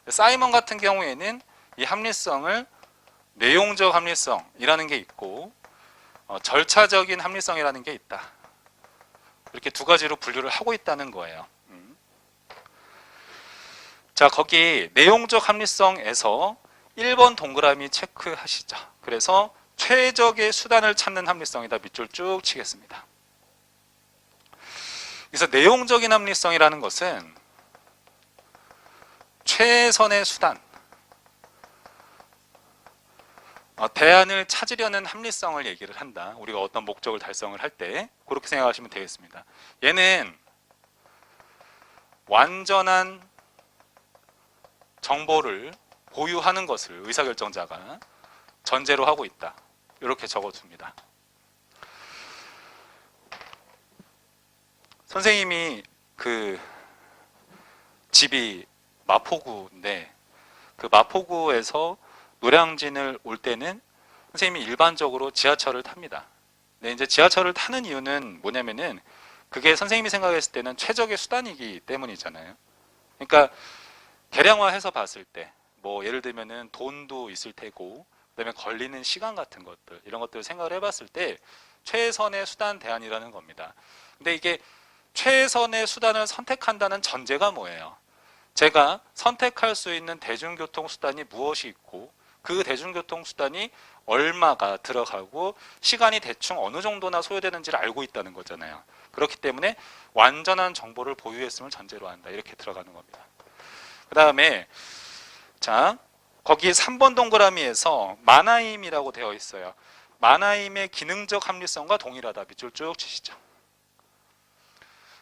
[SPEAKER 1] 사이먼 같은 경우에는 이 합리성을 내용적 합리성이라는 게 있고 절차적인 합리성이라는 게 있다. 이렇게 두 가지로 분류를 하고 있다는 거예요. 자, 거기 내용적 합리성에서 1번 동그라미 체크하시죠. 그래서 최적의 수단을 찾는 합리성이다. 밑줄 쭉 치겠습니다. 그래서 내용적인 합리성이라는 것은 최선의 수단, 대안을 찾으려는 합리성을 얘기를 한다. 우리가 어떤 목적을 달성을 할 때 그렇게 생각하시면 되겠습니다. 얘는 완전한 정보를 보유하는 것을 의사결정자가 전제로 하고 있다. 이렇게 적어둡니다. 선생님이 그 집이 마포구인데 그 마포구에서 노량진을 올 때는 선생님이 일반적으로 지하철을 탑니다. 근데 이제 지하철을 타는 이유는 뭐냐면은 그게 선생님이 생각했을 때는 최적의 수단이기 때문이잖아요. 그러니까 계량화해서 봤을 때 뭐 예를 들면은 돈도 있을 테고 그다음에 걸리는 시간 같은 것들 이런 것들을 생각을 해봤을 때 최선의 수단 대안이라는 겁니다. 근데 이게 최선의 수단을 선택한다는 전제가 뭐예요? 제가 선택할 수 있는 대중교통 수단이 무엇이 있고 그 대중교통 수단이 얼마가 들어가고 시간이 대충 어느 정도나 소요되는지를 알고 있다는 거잖아요. 그렇기 때문에 완전한 정보를 보유했음을 전제로 한다. 이렇게 들어가는 겁니다. 그 다음에 자, 거기 3번 동그라미에서 마나임이라고 되어 있어요. 마나임의 기능적 합리성과 동일하다. 밑줄 쭉 치시죠.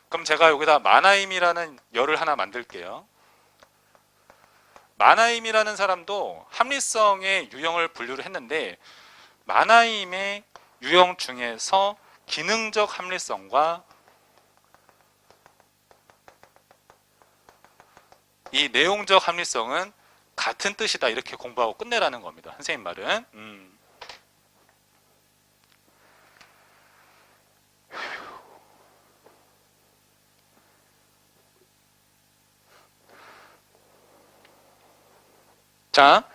[SPEAKER 1] 그럼 제가 여기다 마나임이라는 열을 하나 만들게요. 마나임이라는 사람도 합리성의 유형을 분류를 했는데 마나임의 유형 중에서 기능적 합리성과 이 내용적 합리성은 같은 뜻이다. 이렇게 공부하고 끝내라는 겁니다. 선생님 말은. 자,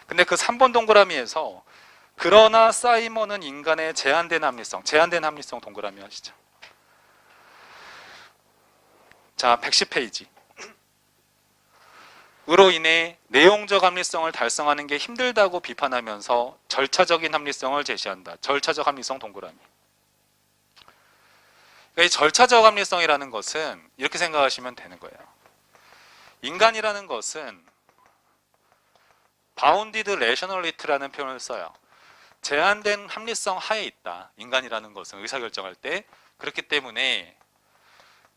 [SPEAKER 1] 근데 그 3번 동그라미에서 그러나 사이먼은 인간의 제한된 합리성 동그라미 하시죠. 자, 110페이지. 으로 인해 내용적 합리성을 달성하는 게 힘들다고 비판하면서 절차적인 합리성을 제시한다. 절차적 합리성 동그라미. 그러니까 이 절차적 합리성이라는 것은 이렇게 생각하시면 되는 거예요. 인간이라는 것은 바운디드 레셔널리티라는 표현을 써요. 제한된 합리성 하에 있다. 인간이라는 것은 의사결정할 때. 그렇기 때문에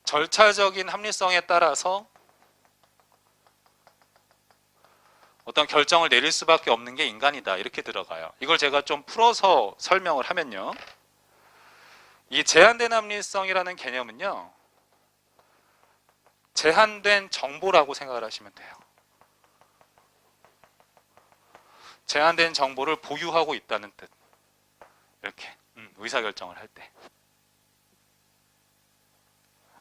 [SPEAKER 1] 절차적인 합리성에 따라서 어떤 결정을 내릴 수밖에 없는 게 인간이다. 이렇게 들어가요. 이걸 제가 좀 풀어서 설명을 하면요. 이 제한된 합리성이라는 개념은요. 제한된 정보라고 생각을 하시면 돼요. 제한된 정보를 보유하고 있다는 뜻. 이렇게 의사결정을 할 때.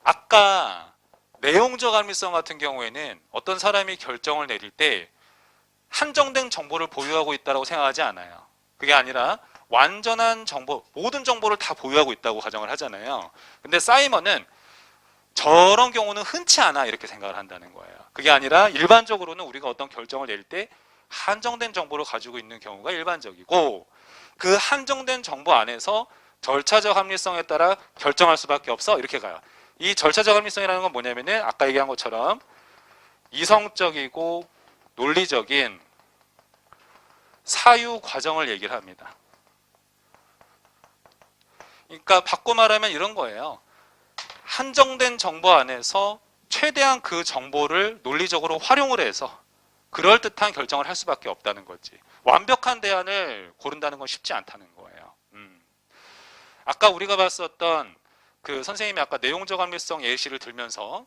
[SPEAKER 1] 아까 내용적 합리성 같은 경우에는 어떤 사람이 결정을 내릴 때 한정된 정보를 보유하고 있다고 생각하지 않아요. 그게 아니라 완전한 정보, 모든 정보를 다 보유하고 있다고 가정을 하잖아요. 근데 사이먼은 저런 경우는 흔치 않아 이렇게 생각을 한다는 거예요. 그게 아니라 일반적으로는 우리가 어떤 결정을 내릴 때 한정된 정보를 가지고 있는 경우가 일반적이고 그 한정된 정보 안에서 절차적 합리성에 따라 결정할 수밖에 없어 이렇게 가요. 이 절차적 합리성이라는 건 뭐냐면은 아까 얘기한 것처럼 이성적이고 논리적인 사유 과정을 얘기를 합니다. 그러니까 바꿔 말하면 이런 거예요. 한정된 정보 안에서 최대한 그 정보를 논리적으로 활용을 해서 그럴듯한 결정을 할 수밖에 없다는 거지. 완벽한 대안을 고른다는 건 쉽지 않다는 거예요. 아까 우리가 봤었던 그 선생님이 아까 내용적 합리성 예시를 들면서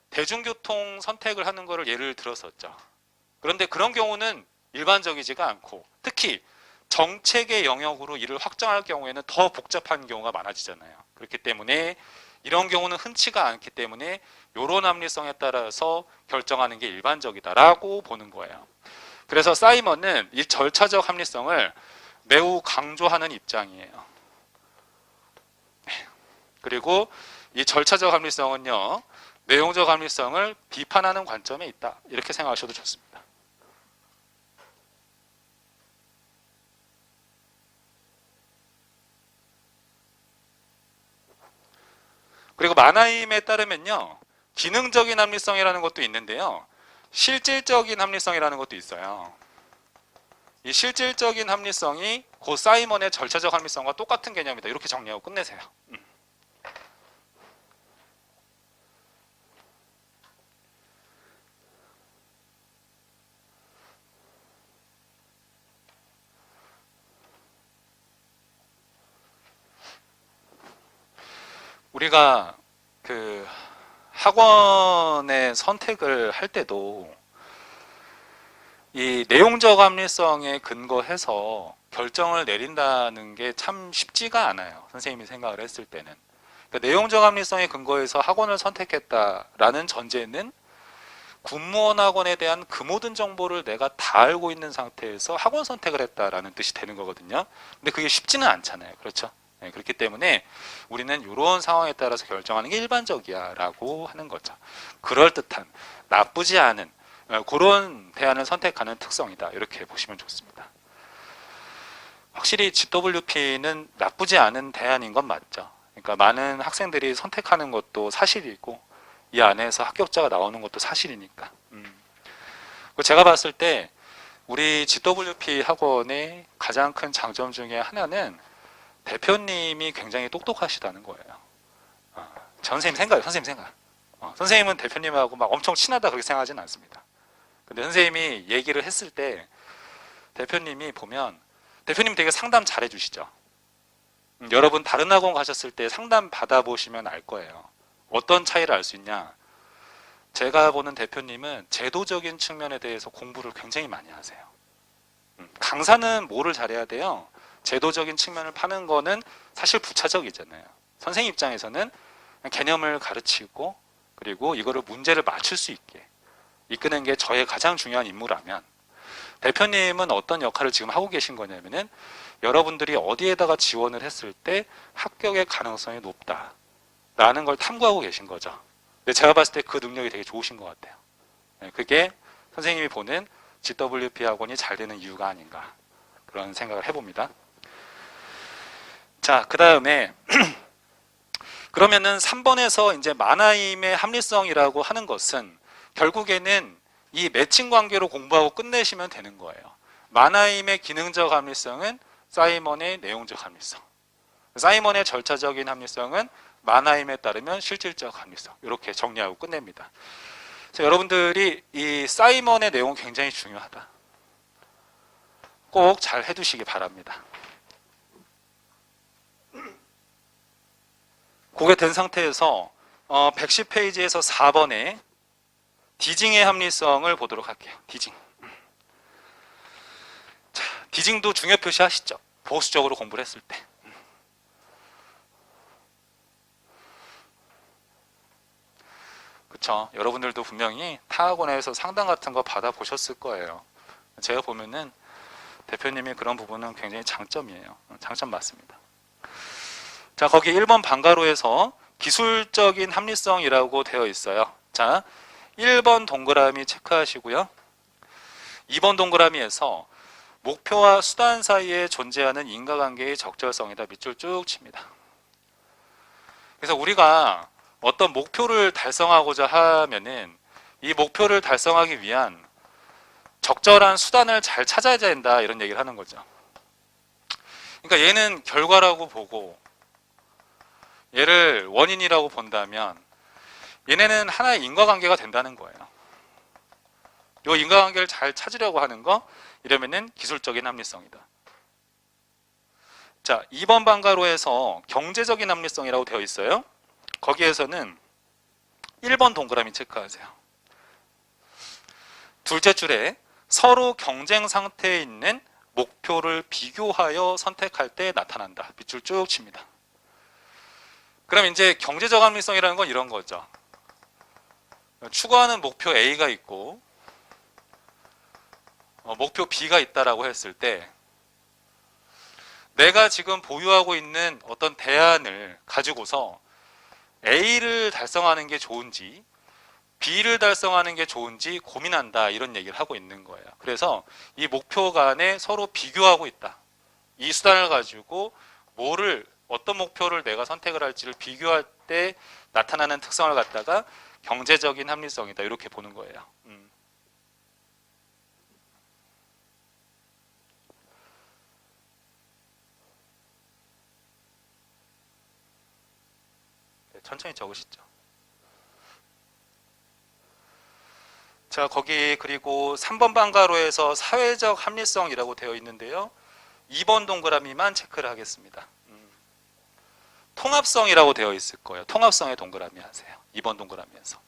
[SPEAKER 1] 대중교통 선택을 하는 거를 예를 들었었죠. 그런데 그런 경우는 일반적이지가 않고 특히 정책의 영역으로 이를 확장할 경우에는 더 복잡한 경우가 많아지잖아요. 그렇기 때문에 이런 경우는 흔치가 않기 때문에 이런 합리성에 따라서 결정하는 게 일반적이다라고 보는 거예요. 그래서 사이먼은 이 절차적 합리성을 매우 강조하는 입장이에요. 그리고 이 절차적 합리성은요, 내용적 합리성을 비판하는 관점에 있다. 이렇게 생각하셔도 좋습니다. 그리고 마나임에 따르면요, 기능적인 합리성이라는 것도 있는데요, 실질적인 합리성이라는 것도 있어요. 이 실질적인 합리성이 고 사이먼의 절차적 합리성과 똑같은 개념이다. 이렇게 정리하고 끝내세요. 우리가 그 학원의 선택을 할 때도 이 내용적 합리성에 근거해서 결정을 내린다는 게 참 쉽지가 않아요. 선생님이 생각을 했을 때는. 그러니까 내용적 합리성에 근거해서 학원을 선택했다라는 전제는 군무원 학원에 대한 그 모든 정보를 내가 다 알고 있는 상태에서 학원 선택을 했다라는 뜻이 되는 거거든요. 근데 그게 쉽지는 않잖아요. 그렇죠? 네, 그렇기 때문에 우리는 이런 상황에 따라서 결정하는 게 일반적이야 라고 하는 거죠. 그럴듯한, 나쁘지 않은 그런 대안을 선택하는 특성이다. 이렇게 보시면 좋습니다. 확실히 GWP는 나쁘지 않은 대안인 건 맞죠. 그러니까 많은 학생들이 선택하는 것도 사실이고 이 안에서 합격자가 나오는 것도 사실이니까. 제가 봤을 때 우리 GWP 학원의 가장 큰 장점 중에 하나는 대표님이 굉장히 똑똑하시다는 거예요. 선생님 생각. 선생님은 대표님하고 막 엄청 친하다 그렇게 생각하지는 않습니다. 근데 선생님이 얘기를 했을 때 대표님이 보면 대표님 되게 상담 잘 해주시죠. 여러분 다른 학원 가셨을 때 상담 받아보시면 알 거예요. 어떤 차이를 알 수 있냐. 제가 보는 대표님은 제도적인 측면에 대해서 공부를 굉장히 많이 하세요. 강사는 뭐를 잘해야 돼요? 제도적인 측면을 파는 거는 사실 부차적이잖아요. 선생님 입장에서는 개념을 가르치고 그리고 이거를 문제를 맞출 수 있게 이끄는 게 저의 가장 중요한 임무라면 대표님은 어떤 역할을 지금 하고 계신 거냐면은 여러분들이 어디에다가 지원을 했을 때 합격의 가능성이 높다라는 걸 탐구하고 계신 거죠. 근데 제가 봤을 때 그 능력이 되게 좋으신 것 같아요. 그게 선생님이 보는 GWP 학원이 잘 되는 이유가 아닌가 그런 생각을 해봅니다. 자, 그 다음에 그러면은 3번에서 이제 마나임의 합리성이라고 하는 것은 결국에는 이 매칭 관계로 공부하고 끝내시면 되는 거예요. 마나임의 기능적 합리성은 사이먼의 내용적 합리성, 사이먼의 절차적인 합리성은 마나임에 따르면 실질적 합리성. 이렇게 정리하고 끝냅니다. 그래서 여러분들이 이 사이먼의 내용 굉장히 중요하다. 꼭 잘 해두시기 바랍니다. 그게 된 상태에서 110페이지에서 4번에 디징의 합리성을 보도록 할게요. 디징. 자, 디징도 중요 표시하시죠. 보수적으로 공부를 했을 때. 그렇죠. 여러분들도 분명히 타학원에서 상담 같은 거 받아보셨을 거예요. 제가 보면은 대표님이 그런 부분은 굉장히 장점이에요. 장점 맞습니다. 자, 거기 1번 방가로에서 기술적인 합리성이라고 되어 있어요. 자, 1번 동그라미 체크하시고요. 2번 동그라미에서 목표와 수단 사이에 존재하는 인과관계의 적절성이다. 밑줄 쭉 칩니다. 그래서 우리가 어떤 목표를 달성하고자 하면은 이 목표를 달성하기 위한 적절한 수단을 잘 찾아야 된다. 이런 얘기를 하는 거죠. 그러니까 얘는 결과라고 보고 얘를 원인이라고 본다면 얘네는 하나의 인과관계가 된다는 거예요. 이 인과관계를 잘 찾으려고 하는 거 이러면은 기술적인 합리성이다. 자, 2번 방가로에서 경제적인 합리성이라고 되어 있어요. 거기에서는 1번 동그라미 체크하세요. 둘째 줄에 서로 경쟁 상태에 있는 목표를 비교하여 선택할 때 나타난다. 밑줄 쭉 칩니다. 그럼 이제 경제적 합리성이라는 건 이런 거죠. 추구하는 목표 A가 있고 목표 B가 있다라고 했을 때 내가 지금 보유하고 있는 어떤 대안을 가지고서 A를 달성하는 게 좋은지 B를 달성하는 게 좋은지 고민한다, 이런 얘기를 하고 있는 거예요. 그래서 이 목표 간에 서로 비교하고 있다. 이 수단을 가지고 어떤 목표를 내가 선택을 할지를 비교할 때 나타나는 특성을 갖다가 경제적인 합리성이다, 이렇게 보는 거예요. 천천히 적으시죠. 자, 거기 그리고 3번 방가로에서 사회적 합리성이라고 되어 있는데요. 2번 동그라미만 체크를 하겠습니다. 통합성이라고 되어 있을 거예요. 통합성에 동그라미 하세요. 2번 동그라미에서.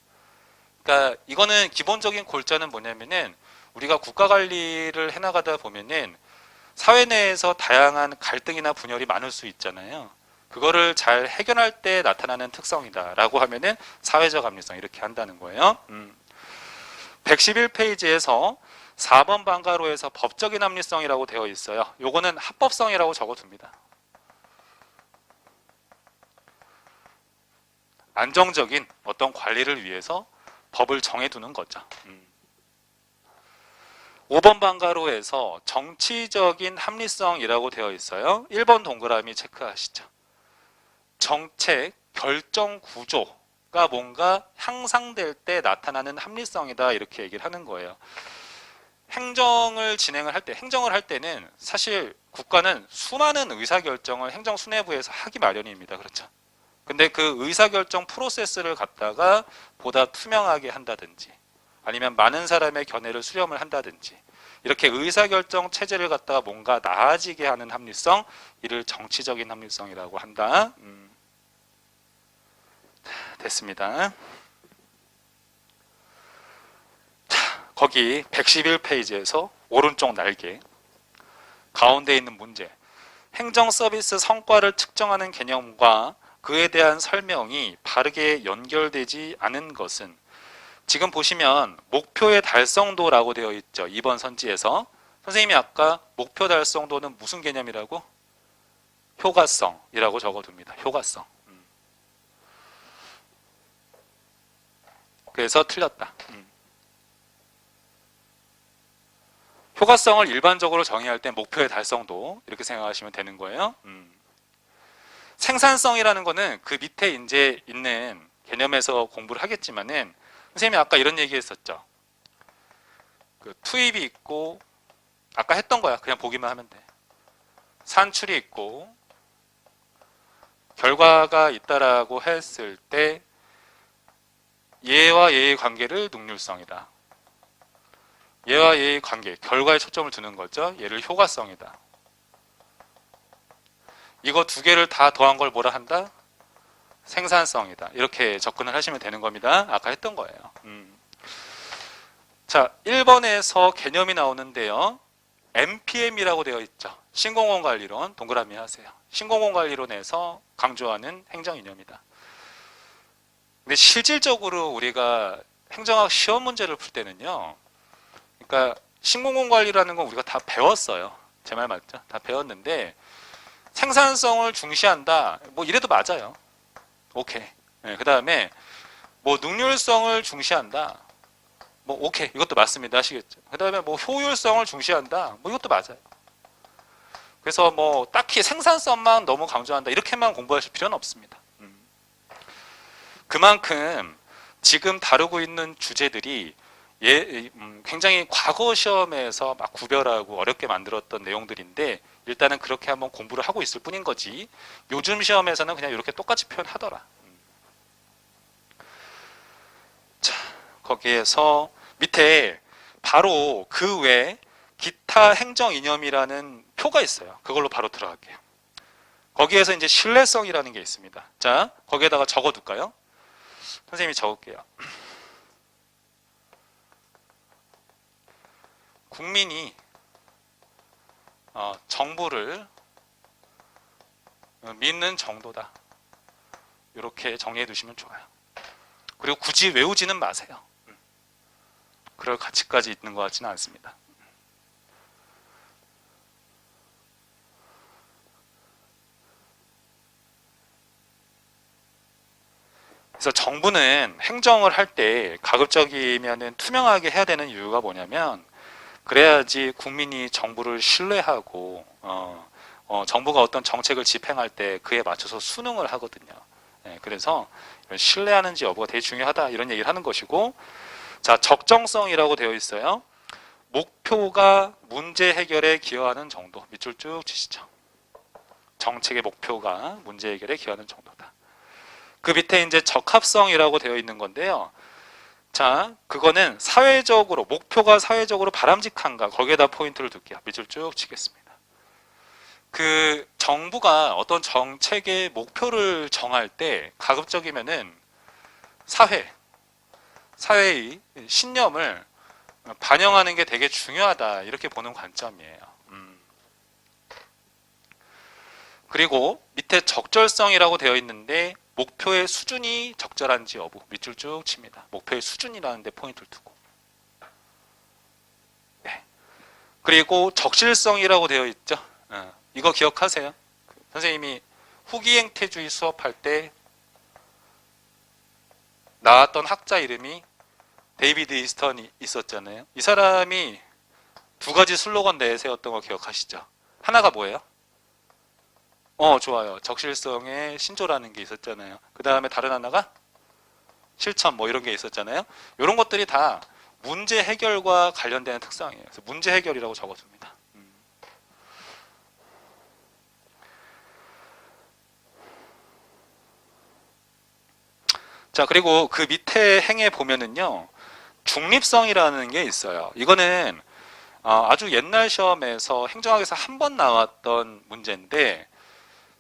[SPEAKER 1] 그러니까 이거는 기본적인 골자는 뭐냐면은 우리가 국가 관리를 해나가다 보면은 사회 내에서 다양한 갈등이나 분열이 많을 수 있잖아요. 그거를 잘 해결할 때 나타나는 특성이다라고 하면은 사회적 합리성, 이렇게 한다는 거예요. 111페이지에서 4번 방가로에서 법적인 합리성이라고 되어 있어요. 요거는 합법성이라고 적어둡니다. 안정적인 어떤 관리를 위해서 법을 정해두는 거죠. 5번 방가로에서 정치적인 합리성이라고 되어 있어요. 1번 동그라미 체크하시죠. 정책, 결정 구조가 뭔가 향상될 때 나타나는 합리성이다, 이렇게 얘기를 하는 거예요. 행정을 진행을 할 때, 행정을 할 때는 사실 국가는 수많은 의사결정을 행정 수뇌부에서 하기 마련입니다. 그렇죠? 근데 그 의사결정 프로세스를 갖다가 보다 투명하게 한다든지 아니면 많은 사람의 견해를 수렴을 한다든지 이렇게 의사결정 체제를 갖다가 뭔가 나아지게 하는 합리성, 이를 정치적인 합리성이라고 한다. 됐습니다. 자, 거기 111페이지에서 오른쪽 날개 가운데 있는 문제, 행정 서비스 성과를 측정하는 개념과 그에 대한 설명이 바르게 연결되지 않은 것은, 지금 보시면 목표의 달성도라고 되어 있죠. 2번 선지에서 선생님이 아까 목표 달성도는 무슨 개념이라고? 효과성이라고 적어둡니다. 효과성. 그래서 틀렸다. 효과성을 일반적으로 정의할 때 목표의 달성도, 이렇게 생각하시면 되는 거예요. 생산성이라는 거는 그 밑에 이제 있는 개념에서 공부를 하겠지만은 선생님이 아까 이런 얘기 했었죠. 그 투입이 있고, 아까 했던 거야. 그냥 보기만 하면 돼. 산출이 있고 결과가 있다라고 했을 때 얘와 얘의 관계를 능률성이다. 얘와 얘의 관계, 결과에 초점을 두는 거죠. 얘를 효과성이다. 이거 두 개를 다 더한 걸 뭐라 한다? 생산성이다. 이렇게 접근을 하시면 되는 겁니다. 아까 했던 거예요. 자, 1번에서 개념이 나오는데요. MPM이라고 되어 있죠. 신공공관리론, 동그라미 하세요. 신공공관리론에서 강조하는 행정 이념이다. 근데 실질적으로 우리가 행정학 시험 문제를 풀 때는요, 그러니까 신공공관리라는 건 우리가 다 배웠어요. 제 말 맞죠? 다 배웠는데 생산성을 중시한다, 뭐 이래도 맞아요. 오케이. 네, 그 다음에 뭐 능률성을 중시한다, 뭐 오케이, 이것도 맞습니다. 아시겠죠? 그 다음에 뭐 효율성을 중시한다, 뭐 이것도 맞아요. 그래서 뭐 딱히 생산성만 너무 강조한다, 이렇게만 공부하실 필요는 없습니다. 그만큼 지금 다루고 있는 주제들이 굉장히 과거 시험에서 막 구별하고 어렵게 만들었던 내용들인데 일단은 그렇게 한번 공부를 하고 있을 뿐인 거지, 요즘 시험에서는 그냥 이렇게 똑같이 표현하더라. 자, 거기에서 밑에 바로 그 외 기타 행정 이념이라는 표가 있어요. 그걸로 바로 들어갈게요. 거기에서 이제 신뢰성이라는 게 있습니다. 자, 거기에다가 적어둘까요? 선생님이 적을게요. 국민이 정부를 믿는 정도다. 이렇게 정리해 두시면 좋아요. 그리고 굳이 외우지는 마세요. 그럴 가치까지 있는 것 같지는 않습니다. 그래서 정부는 행정을 할 때 가급적이면은 투명하게 해야 되는 이유가 뭐냐면, 그래야지 국민이 정부를 신뢰하고 정부가 어떤 정책을 집행할 때 그에 맞춰서 수능을 하거든요. 그래서 신뢰하는지 여부가 되게 중요하다, 이런 얘기를 하는 것이고, 자, 적정성이라고 되어 있어요. 목표가 문제 해결에 기여하는 정도. 밑줄 쭉 치시죠. 정책의 목표가 문제 해결에 기여하는 정도다. 그 밑에 이제 적합성이라고 되어 있는 건데요. 자, 그거는 사회적으로, 목표가 사회적으로 바람직한가, 거기에다 포인트를 둘게요. 밑줄 쭉 치겠습니다. 그 정부가 어떤 정책의 목표를 정할 때 가급적이면은 사회의 신념을 반영하는 게 되게 중요하다, 이렇게 보는 관점이에요. 그리고 밑에 적절성이라고 되어 있는데, 목표의 수준이 적절한지 여부, 밑줄 쭉 칩니다. 목표의 수준이라는 데 포인트를 두고. 네. 그리고 적실성이라고 되어 있죠. 이거 기억하세요. 선생님이 후기행태주의 수업할 때 나왔던 학자 이름이 데이비드 이스턴이 있었잖아요. 이 사람이 두 가지 슬로건 내세웠던 거 기억하시죠? 하나가 뭐예요? 좋아요. 적실성의 신조라는 게 있었잖아요. 그 다음에 다른 하나가 실천, 뭐 이런 게 있었잖아요. 이런 것들이 다 문제 해결과 관련되는 특성이에요. 그래서 문제 해결이라고 적어줍니다. 자, 그리고 그 밑에 행에 보면은요, 중립성이라는 게 있어요. 이거는 아주 옛날 시험에서 행정학에서 한 번 나왔던 문제인데,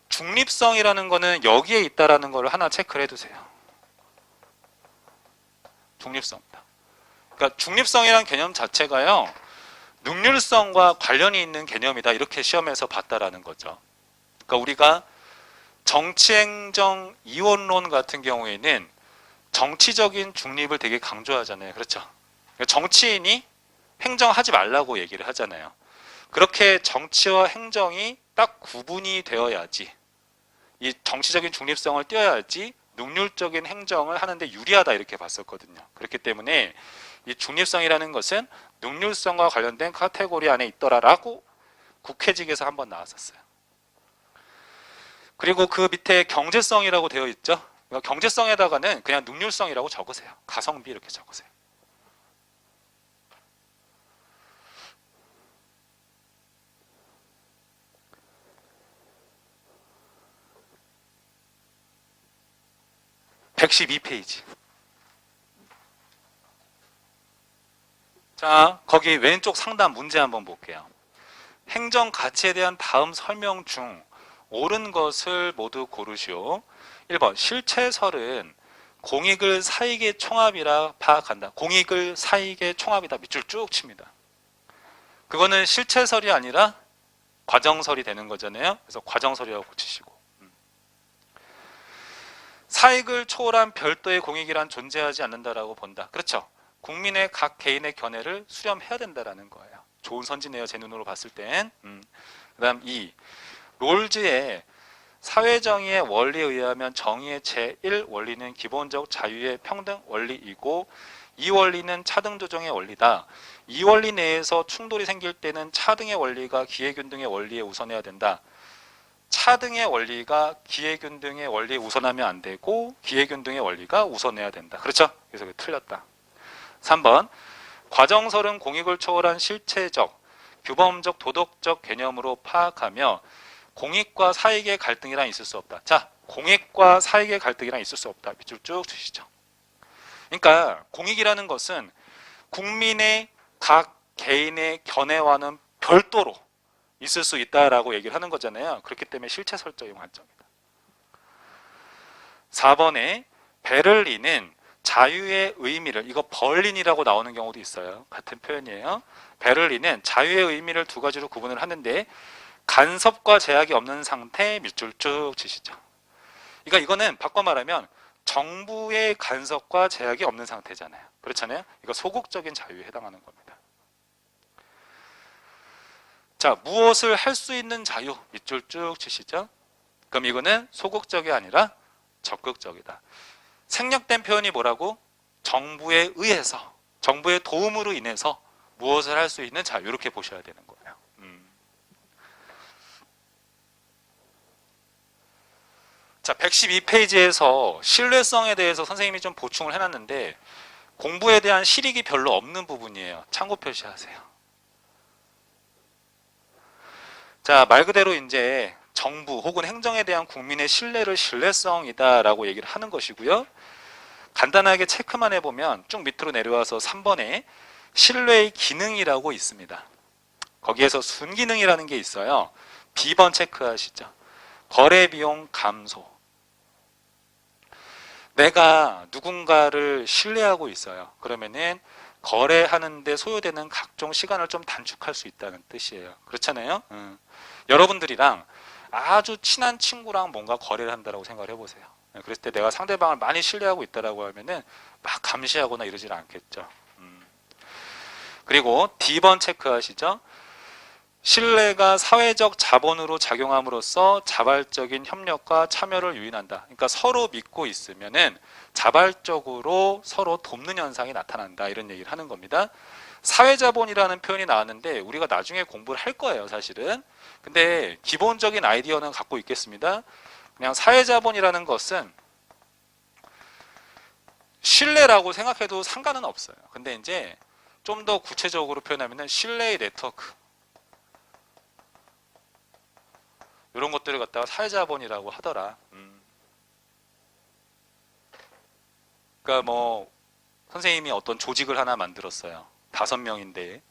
[SPEAKER 1] 중립성이라는 거는 여기에 있다라는 걸 하나 체크를 해두세요. 중립성입니다. 그러니까 중립성이라는 개념 자체가요, 능률성과 관련이 있는 개념이다, 이렇게 시험에서 봤다라는 거죠. 그러니까 우리가 정치행정 이원론 같은 경우에는 정치적인 중립을 되게 강조하잖아요. 그렇죠? 그러니까 정치인이 행정하지 말라고 얘기를 하잖아요. 그렇게 정치와 행정이 딱 구분이 되어야지, 이 정치적인 중립성을 띄어야지 능률적인 행정을 하는데 유리하다, 이렇게 봤었거든요. 그렇기 때문에 이 중립성이라는 것은 능률성과 관련된 카테고리 안에 있더라라고 국회직에서 한번 나왔었어요. 그리고 그 밑에 경제성이라고 되어 있죠. 그러니까 경제성에다가는 그냥 능률성이라고 적으세요. 가성비 이렇게 적으세요. (112페이지) 자, 거기 왼쪽 상단 문제 한번 볼게요. 행정 가치에 대한 다음 설명 중 옳은 것을 모두 고르시오. 1번, 실체설은 공익을 사익의 총합이라 파악한다. 공익을 사익의 총합이다. 밑줄 쭉 칩니다. 그거는 실체설이 아니라 과정설이 되는 거잖아요. 그래서 과정설이라고 고치시고. 사익을 초월한 별도의 공익이란 존재하지 않는다라고 본다. 그렇죠. 국민의 각 개인의 견해를 수렴해야 된다라는 거예요. 좋은 선지네요, 제 눈으로 봤을 땐. 그 다음 2. 롤즈의 사회정의의 원리에 의하면 정의의 제1 원리는 기본적 자유의 평등 원리이고, 이 원리는 차등조정의 원리다. 이 원리 내에서 충돌이 생길 때는 차등의 원리가 기회균등의 원리에 우선해야 된다. 차등의 원리가 기회균등의 원리에 우선하면 안 되고, 기회균등의 원리가 우선해야 된다. 그렇죠? 그래서 틀렸다. 3번, 과정설은 공익을 초월한 실체적, 규범적, 도덕적 개념으로 파악하며 공익과 사익의 갈등이란 있을 수 없다. 자, 공익과 사익의 갈등이란 있을 수 없다. 밑줄 쭉 주시죠. 그러니까 공익이라는 것은 국민의 각 개인의 견해와는 별도로 있을 수 있다라고 얘기를 하는 거잖아요. 그렇기 때문에 실체설적인 관점이다. 4번에 베를린은 자유의 의미를, 이거 벌린이라고 나오는 경우도 있어요. 같은 표현이에요. 베를린은 자유의 의미를 두 가지로 구분을 하는데 간섭과 제약이 없는 상태 밑줄 쭉 치시죠. 그러니까 이거는 바꿔 말하면 정부의 간섭과 제약이 없는 상태잖아요. 그렇잖아요. 이거 소극적인 자유에 해당하는 겁니다. 자, 무엇을 할 수 있는 자유 밑줄 쭉 치시죠. 그럼 이거는 소극적이 아니라 적극적이다. 생략된 표현이 뭐라고? 정부에 의해서, 정부의 도움으로 인해서 무엇을 할 수 있는 자유, 이렇게 보셔야 되는 거예요. 자, 112페이지에서 신뢰성에 대해서 선생님이 좀 보충을 해놨는데 공부에 대한 실익이 별로 없는 부분이에요. 참고 표시하세요. 자, 말 그대로 이제 정부 혹은 행정에 대한 국민의 신뢰를 신뢰성이다라고 얘기를 하는 것이고요. 간단하게 체크만 해보면 쭉 밑으로 내려와서 3번에 신뢰의 기능이라고 있습니다. 거기에서 순기능이라는 게 있어요. B번 체크하시죠. 거래 비용 감소. 내가 누군가를 신뢰하고 있어요. 그러면은 거래하는데 소요되는 각종 시간을 좀 단축할 수 있다는 뜻이에요. 그렇잖아요. 여러분들이랑 아주 친한 친구랑 뭔가 거래를 한다라고 생각을 해보세요. 그랬을 때 내가 상대방을 많이 신뢰하고 있다라고 하면은 막 감시하거나 이러질 않겠죠. 그리고 D번 체크하시죠. 신뢰가 사회적 자본으로 작용함으로써 자발적인 협력과 참여를 유인한다. 그러니까 서로 믿고 있으면은 자발적으로 서로 돕는 현상이 나타난다. 이런 얘기를 하는 겁니다. 사회자본이라는 표현이 나왔는데 우리가 나중에 공부를 할 거예요, 사실은. 근데 기본적인 아이디어는 갖고 있겠습니다. 그냥 사회자본이라는 것은 신뢰라고 생각해도 상관은 없어요. 근데 이제 좀 더 구체적으로 표현하면은 신뢰의 네트워크, 이런 것들을 갖다가 사회자본이라고 하더라. 그러니까 뭐 선생님이 어떤 조직을 하나 만들었어요. 5명인데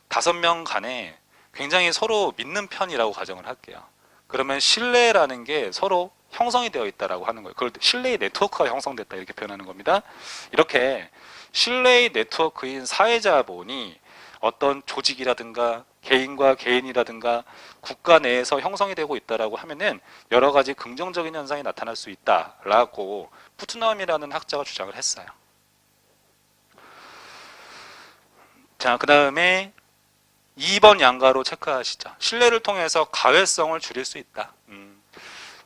[SPEAKER 1] 5명 간에 굉장히 서로 믿는 편이라고 가정을 할게요. 그러면 신뢰라는 게 서로 형성이 되어 있다라고 하는 거예요. 그걸 신뢰의 네트워크가 형성됐다 이렇게 표현하는 겁니다. 이렇게 신뢰의 네트워크인 사회자본이 어떤 조직이라든가 개인과 개인이라든가 국가 내에서 형성이 되고 있다라고 하면은 여러 가지 긍정적인 현상이 나타날 수 있다라고 푸트넘이라는 학자가 주장을 했어요. 자, 그 다음에 2번 양가로 체크하시죠. 신뢰를 통해서 가외성을 줄일 수 있다.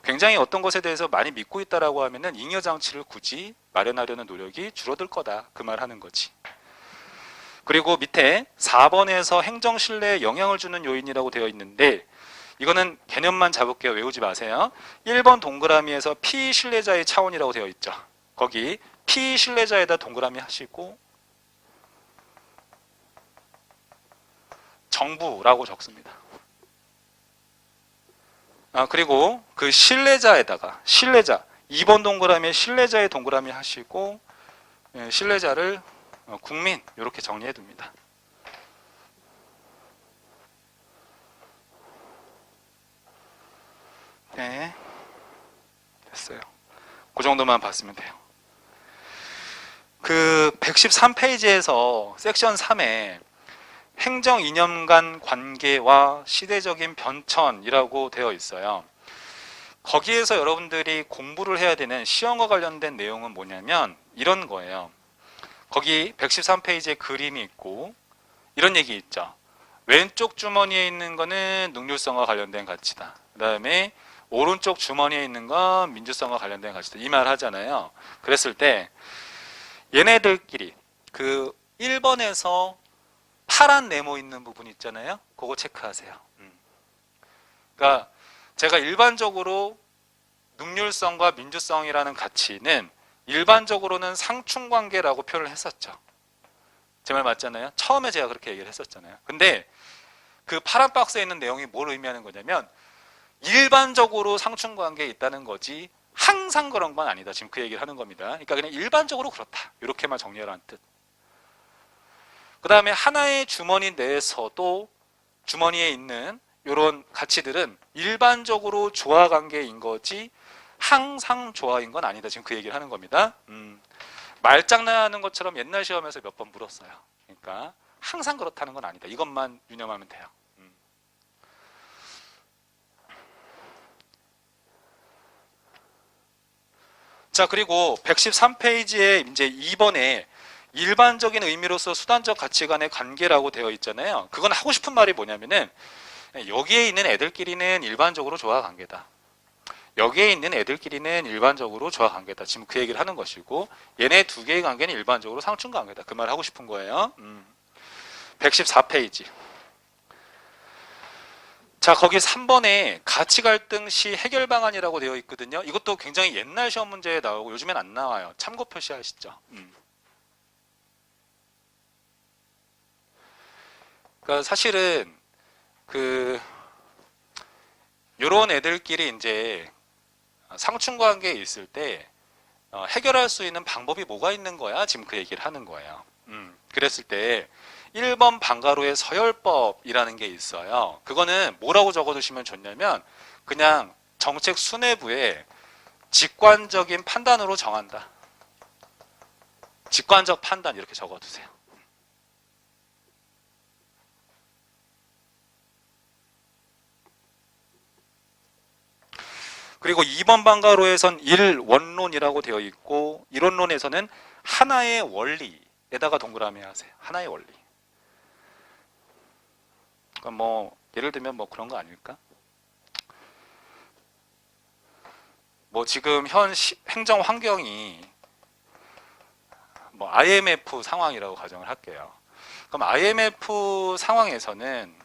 [SPEAKER 1] 굉장히 어떤 것에 대해서 많이 믿고 있다라고 하면은 잉여 장치를 굳이 마련하려는 노력이 줄어들 거다. 그 말 하는 거지. 그리고 밑에 4번에서 행정 신뢰에 영향을 주는 요인이라고 되어 있는데 이거는 개념만 잡을게요. 외우지 마세요. 1번 동그라미에서 피신뢰자의 차원이라고 되어 있죠. 거기 피신뢰자에다 동그라미 하시고 정부라고 적습니다. 그리고 그 신뢰자에다가 신뢰자 2번 동그라미에 신뢰자의 동그라미 하시고 신뢰자를 국민 이렇게 정리해 둡니다. 네, 됐어요. 그 정도만 봤으면 돼요. 그 113페이지에서 섹션 3에 행정 이념 간 관계와 시대적인 변천이라고 되어 있어요. 거기에서 여러분들이 공부를 해야 되는 시험과 관련된 내용은 뭐냐면 이런 거예요. 거기 113페이지에 그림이 있고 이런 얘기 있죠. 왼쪽 주머니에 있는 거는 능률성과 관련된 가치다. 그 다음에 오른쪽 주머니에 있는 건 민주성과 관련된 가치다. 이 말 하잖아요. 그랬을 때 얘네들끼리 그 1번에서 파란 네모 있는 부분 있잖아요. 그거 체크하세요. 그러니까 제가 일반적으로 능률성과 민주성이라는 가치는 일반적으로는 상충관계라고 표현을 했었죠. 제 말 맞잖아요. 처음에 제가 그렇게 얘기를 했었잖아요. 근데 그 파란 박스에 있는 내용이 뭘 의미하는 거냐면 일반적으로 상충관계에 있다는 거지 항상 그런 건 아니다. 지금 그 얘기를 하는 겁니다. 그러니까 그냥 일반적으로 그렇다. 이렇게만 정리하라는 뜻. 그 다음에 하나의 주머니 내에서도 주머니에 있는 이런 가치들은 일반적으로 조화관계인 거지 항상 조화인 건 아니다. 지금 그 얘기를 하는 겁니다. 말장난하는 것처럼 옛날 시험에서 몇 번 물었어요. 그러니까 항상 그렇다는 건 아니다. 이것만 유념하면 돼요. 자, 그리고 113페이지에 이제 2번에 일반적인 의미로서 수단적 가치 간의 관계라고 되어 있잖아요. 그건 하고 싶은 말이 뭐냐면은 여기에 있는 애들끼리는 일반적으로 조화 관계다. 여기에 있는 애들끼리는 일반적으로 조화 관계다. 지금 그 얘기를 하는 것이고 얘네 두 개의 관계는 일반적으로 상충 관계다. 그 말 하고 싶은 거예요. 114페이지. 자, 거기 3번에 가치 갈등 시 해결 방안이라고 되어 있거든요. 이것도 굉장히 옛날 시험 문제에 나오고 요즘엔 안 나와요. 참고 표시하시죠. 그러니까 사실은 요런 애들끼리 이제 상충 관계에 있을 때 해결할 수 있는 방법이 뭐가 있는 거야? 지금 그 얘기를 하는 거예요. 그랬을 때 1번 방가로의 서열법이라는 게 있어요. 그거는 뭐라고 적어두시면 좋냐면 그냥 정책 수뇌부에 직관적인 판단으로 정한다. 직관적 판단 이렇게 적어두세요. 그리고 2번 방가로에선 일원론이라고 되어 있고 일원론에서는 하나의 원리에다가 동그라미 하세요. 하나의 원리. 그러니까 뭐 예를 들면 뭐 그런 거 아닐까? 뭐 지금 현 행정 환경이 뭐 IMF 상황이라고 가정을 할게요. 그럼 IMF 상황에서는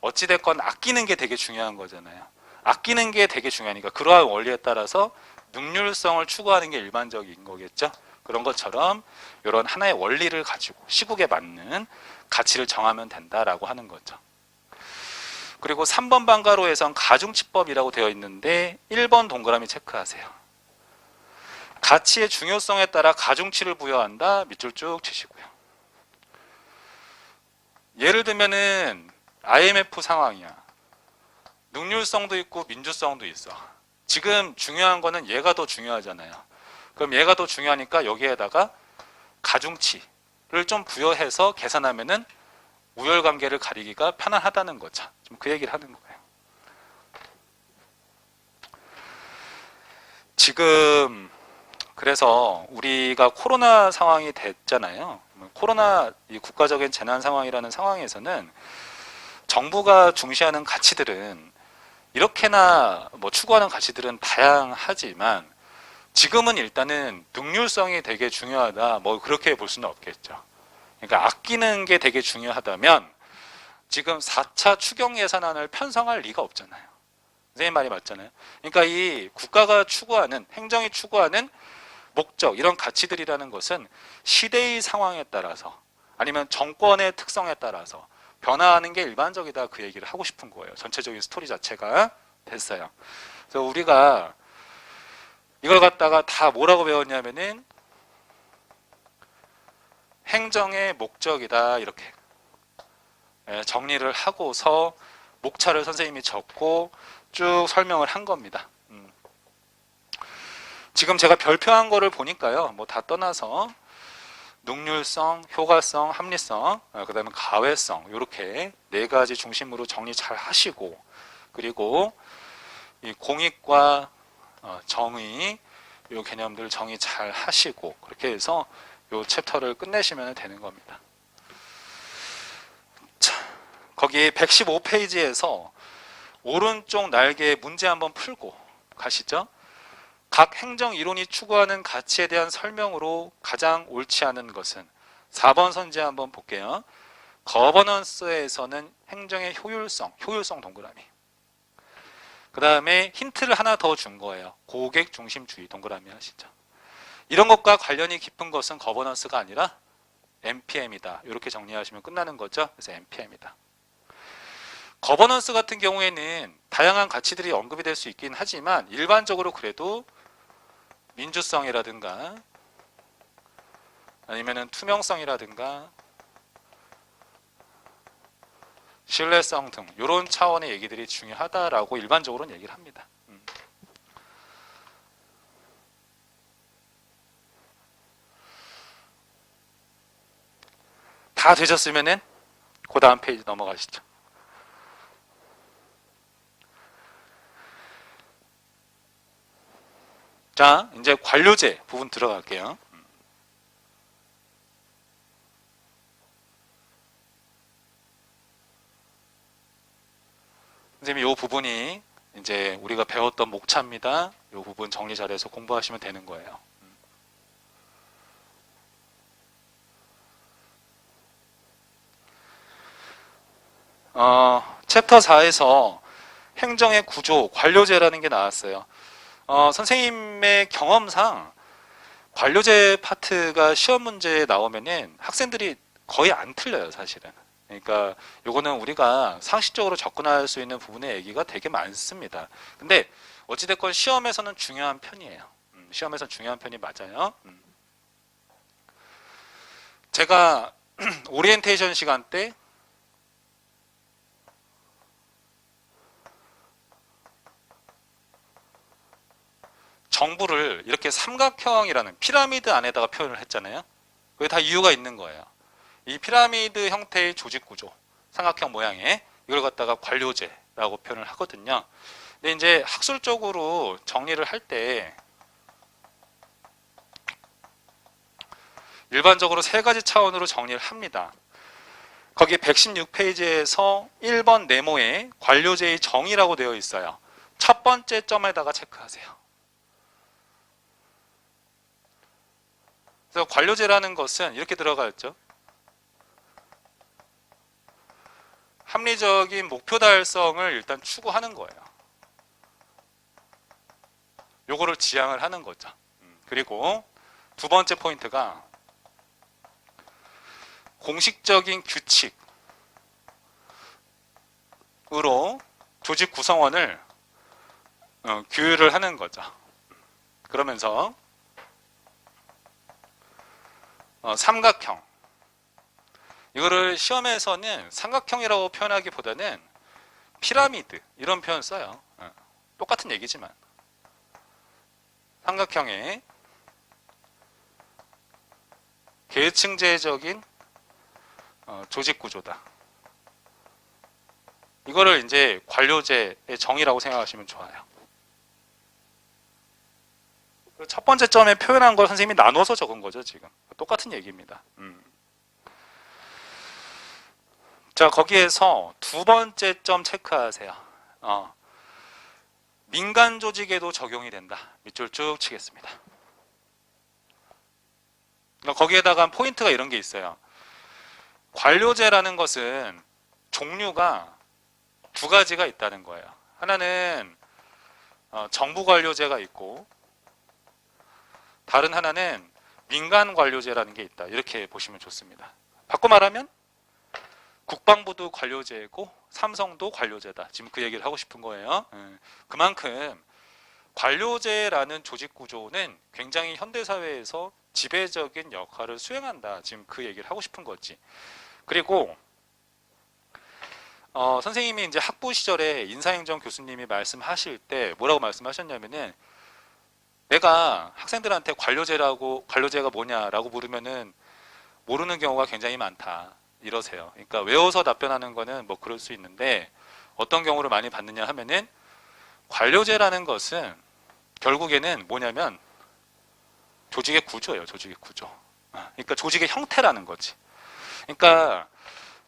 [SPEAKER 1] 어찌됐건 아끼는 게 되게 중요한 거잖아요. 아끼는 게 되게 중요하니까 그러한 원리에 따라서 능률성을 추구하는 게 일반적인 거겠죠. 그런 것처럼 이런 하나의 원리를 가지고 시국에 맞는 가치를 정하면 된다라고 하는 거죠. 그리고 3번 방가로에선 가중치법이라고 되어 있는데 1번 동그라미 체크하세요. 가치의 중요성에 따라 가중치를 부여한다. 밑줄 쭉 치시고요. 예를 들면은 IMF 상황이야. 능률성도 있고 민주성도 있어. 지금 중요한 거는 얘가 더 중요하잖아요. 그럼 얘가 더 중요하니까 여기에다가 가중치를 좀 부여해서 계산하면은 우열관계를 가리기가 편안하다는 거죠. 좀 그 얘기를 하는 거예요. 지금 그래서 우리가 코로나 상황이 됐잖아요. 코로나 이 국가적인 재난 상황이라는 상황에서는 정부가 중시하는 가치들은 이렇게나 뭐 추구하는 가치들은 다양하지만 지금은 일단은 능률성이 되게 중요하다. 뭐 그렇게 볼 수는 없겠죠. 그러니까 아끼는 게 되게 중요하다면 지금 4차 추경 예산안을 편성할 리가 없잖아요. 선생님 말이 맞잖아요. 그러니까 이 국가가 추구하는 행정이 추구하는 목적 이런 가치들이라는 것은 시대의 상황에 따라서 아니면 정권의 특성에 따라서 변화하는 게 일반적이다 그 얘기를 하고 싶은 거예요. 전체적인 스토리 자체가 됐어요. 그래서 우리가 이걸 갖다가 다 뭐라고 배웠냐면은 행정의 목적이다 이렇게 정리를 하고서 목차를 선생님이 적고 쭉 설명을 한 겁니다. 지금 제가 별표한 거를 보니까요. 뭐 다 떠나서 능률성, 효과성, 합리성, 그 다음에 가외성 이렇게 네 가지 중심으로 정리 잘 하시고 그리고 이 공익과 정의 이 개념들 정의 잘 하시고 그렇게 해서 이 챕터를 끝내시면 되는 겁니다. 자, 거기 115페이지에서 오른쪽 날개 문제 한번 풀고 가시죠. 각 행정 이론이 추구하는 가치에 대한 설명으로 가장 옳지 않은 것은 4번 선지 한번 볼게요. 거버넌스에서는 행정의 효율성 동그라미. 그 다음에 힌트를 하나 더 준 거예요. 고객 중심주의 동그라미 하시죠. 이런 것과 관련이 깊은 것은 거버넌스가 아니라 NPM이다. 이렇게 정리하시면 끝나는 거죠. 그래서 NPM이다. 거버넌스 같은 경우에는 다양한 가치들이 언급이 될 수 있긴 하지만 일반적으로 그래도 민주성이라든가 아니면은 투명성이라든가 신뢰성 등 이런 차원의 얘기들이 중요하다라고 일반적으로는 얘기를 합니다. 다 되셨으면은 그 다음 페이지 넘어가시죠. 자, 이제 관료제 부분 들어갈게요. 선생님, 이 부분이 이제 우리가 배웠던 목차입니다. 이 부분 정리 잘해서 공부하시면 되는 거예요. 챕터 4에서 행정의 구조, 관료제라는 게 나왔어요. 선생님의 경험상 관료제 파트가 시험 문제에 나오면은 학생들이 거의 안 틀려요, 사실은. 그러니까 요거는 우리가 상식적으로 접근할 수 있는 부분의 얘기가 되게 많습니다. 근데 어찌됐건 시험에서는 중요한 편이에요. 시험에서는 중요한 편이 맞아요. 제가 오리엔테이션 시간 때 정부를 이렇게 삼각형이라는 피라미드 안에다가 표현을 했잖아요. 그게 다 이유가 있는 거예요. 이 피라미드 형태의 조직 구조, 삼각형 모양의 이걸 갖다가 관료제라고 표현을 하거든요. 근데 이제 학술적으로 정리를 할 때 일반적으로 세 가지 차원으로 정리를 합니다. 거기 116페이지에서 1번 네모에 관료제의 정의라고 되어 있어요. 첫 번째 점에다가 체크하세요. 그래서 관료제라는 것은 이렇게 들어가 있죠. 합리적인 목표 달성을 일단 추구하는 거예요. 요거를 지향을 하는 거죠. 그리고 두 번째 포인트가 공식적인 규칙으로 조직 구성원을 규율을 하는 거죠. 그러면서 삼각형, 이거를 시험에서는 삼각형이라고 표현하기보다는 피라미드 이런 표현 써요. 똑같은 얘기지만 삼각형의 계층제적인 조직 구조다. 이거를 이제 관료제의 정의라고 생각하시면 좋아요. 첫 번째 점에 표현한 걸 선생님이 나눠서 적은 거죠, 지금. 똑같은 얘기입니다. 자, 거기에서 두 번째 점 체크하세요. 민간 조직에도 적용이 된다. 밑줄 쭉 치겠습니다. 거기에다가 포인트가 이런 게 있어요. 관료제라는 것은 종류가 두 가지가 있다는 거예요. 하나는 정부 관료제가 있고 다른 하나는 민간 관료제라는 게 있다. 이렇게 보시면 좋습니다. 바꿔 말하면 국방부도 관료제고 삼성도 관료제다. 지금 그 얘기를 하고 싶은 거예요. 그만큼 관료제라는 조직 구조는 굉장히 현대사회에서 지배적인 역할을 수행한다. 지금 그 얘기를 하고 싶은 거지. 그리고 선생님이 이제 학부 시절에 인사행정 교수님이 말씀하실 때 뭐라고 말씀하셨냐면은 내가 학생들한테 관료제가 뭐냐라고 물으면은 모르는 경우가 굉장히 많다. 이러세요. 그러니까 외워서 답변하는 거는 뭐 그럴 수 있는데 어떤 경우를 많이 받느냐 하면은 관료제라는 것은 결국에는 뭐냐면 조직의 구조예요. 조직의 구조. 그러니까 조직의 형태라는 거지. 그러니까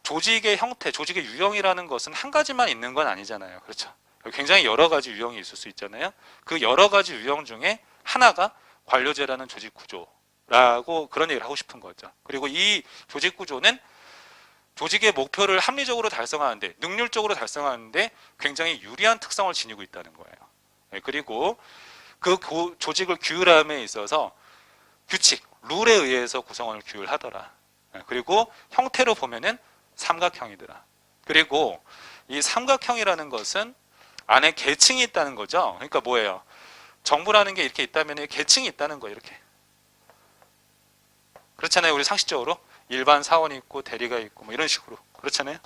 [SPEAKER 1] 조직의 형태, 조직의 유형이라는 것은 한 가지만 있는 건 아니잖아요. 그렇죠? 굉장히 여러 가지 유형이 있을 수 있잖아요. 그 여러 가지 유형 중에 하나가 관료제라는 조직 구조라고 그런 얘기를 하고 싶은 거죠. 그리고 이 조직 구조는 조직의 목표를 합리적으로 달성하는데, 능률적으로 달성하는데 굉장히 유리한 특성을 지니고 있다는 거예요. 그리고 그 조직을 규율함에 있어서 규칙, 룰에 의해서 구성원을 규율하더라. 그리고 형태로 보면은 삼각형이더라. 그리고 이 삼각형이라는 것은 안에 계층이 있다는 거죠. 그러니까 뭐예요? 정부라는 게 이렇게 있다면 계층이 있다는 거예요. 이렇게. 그렇잖아요. 우리 상식적으로 일반 사원이 있고 대리가 있고 뭐 이런 식으로 그렇잖아요.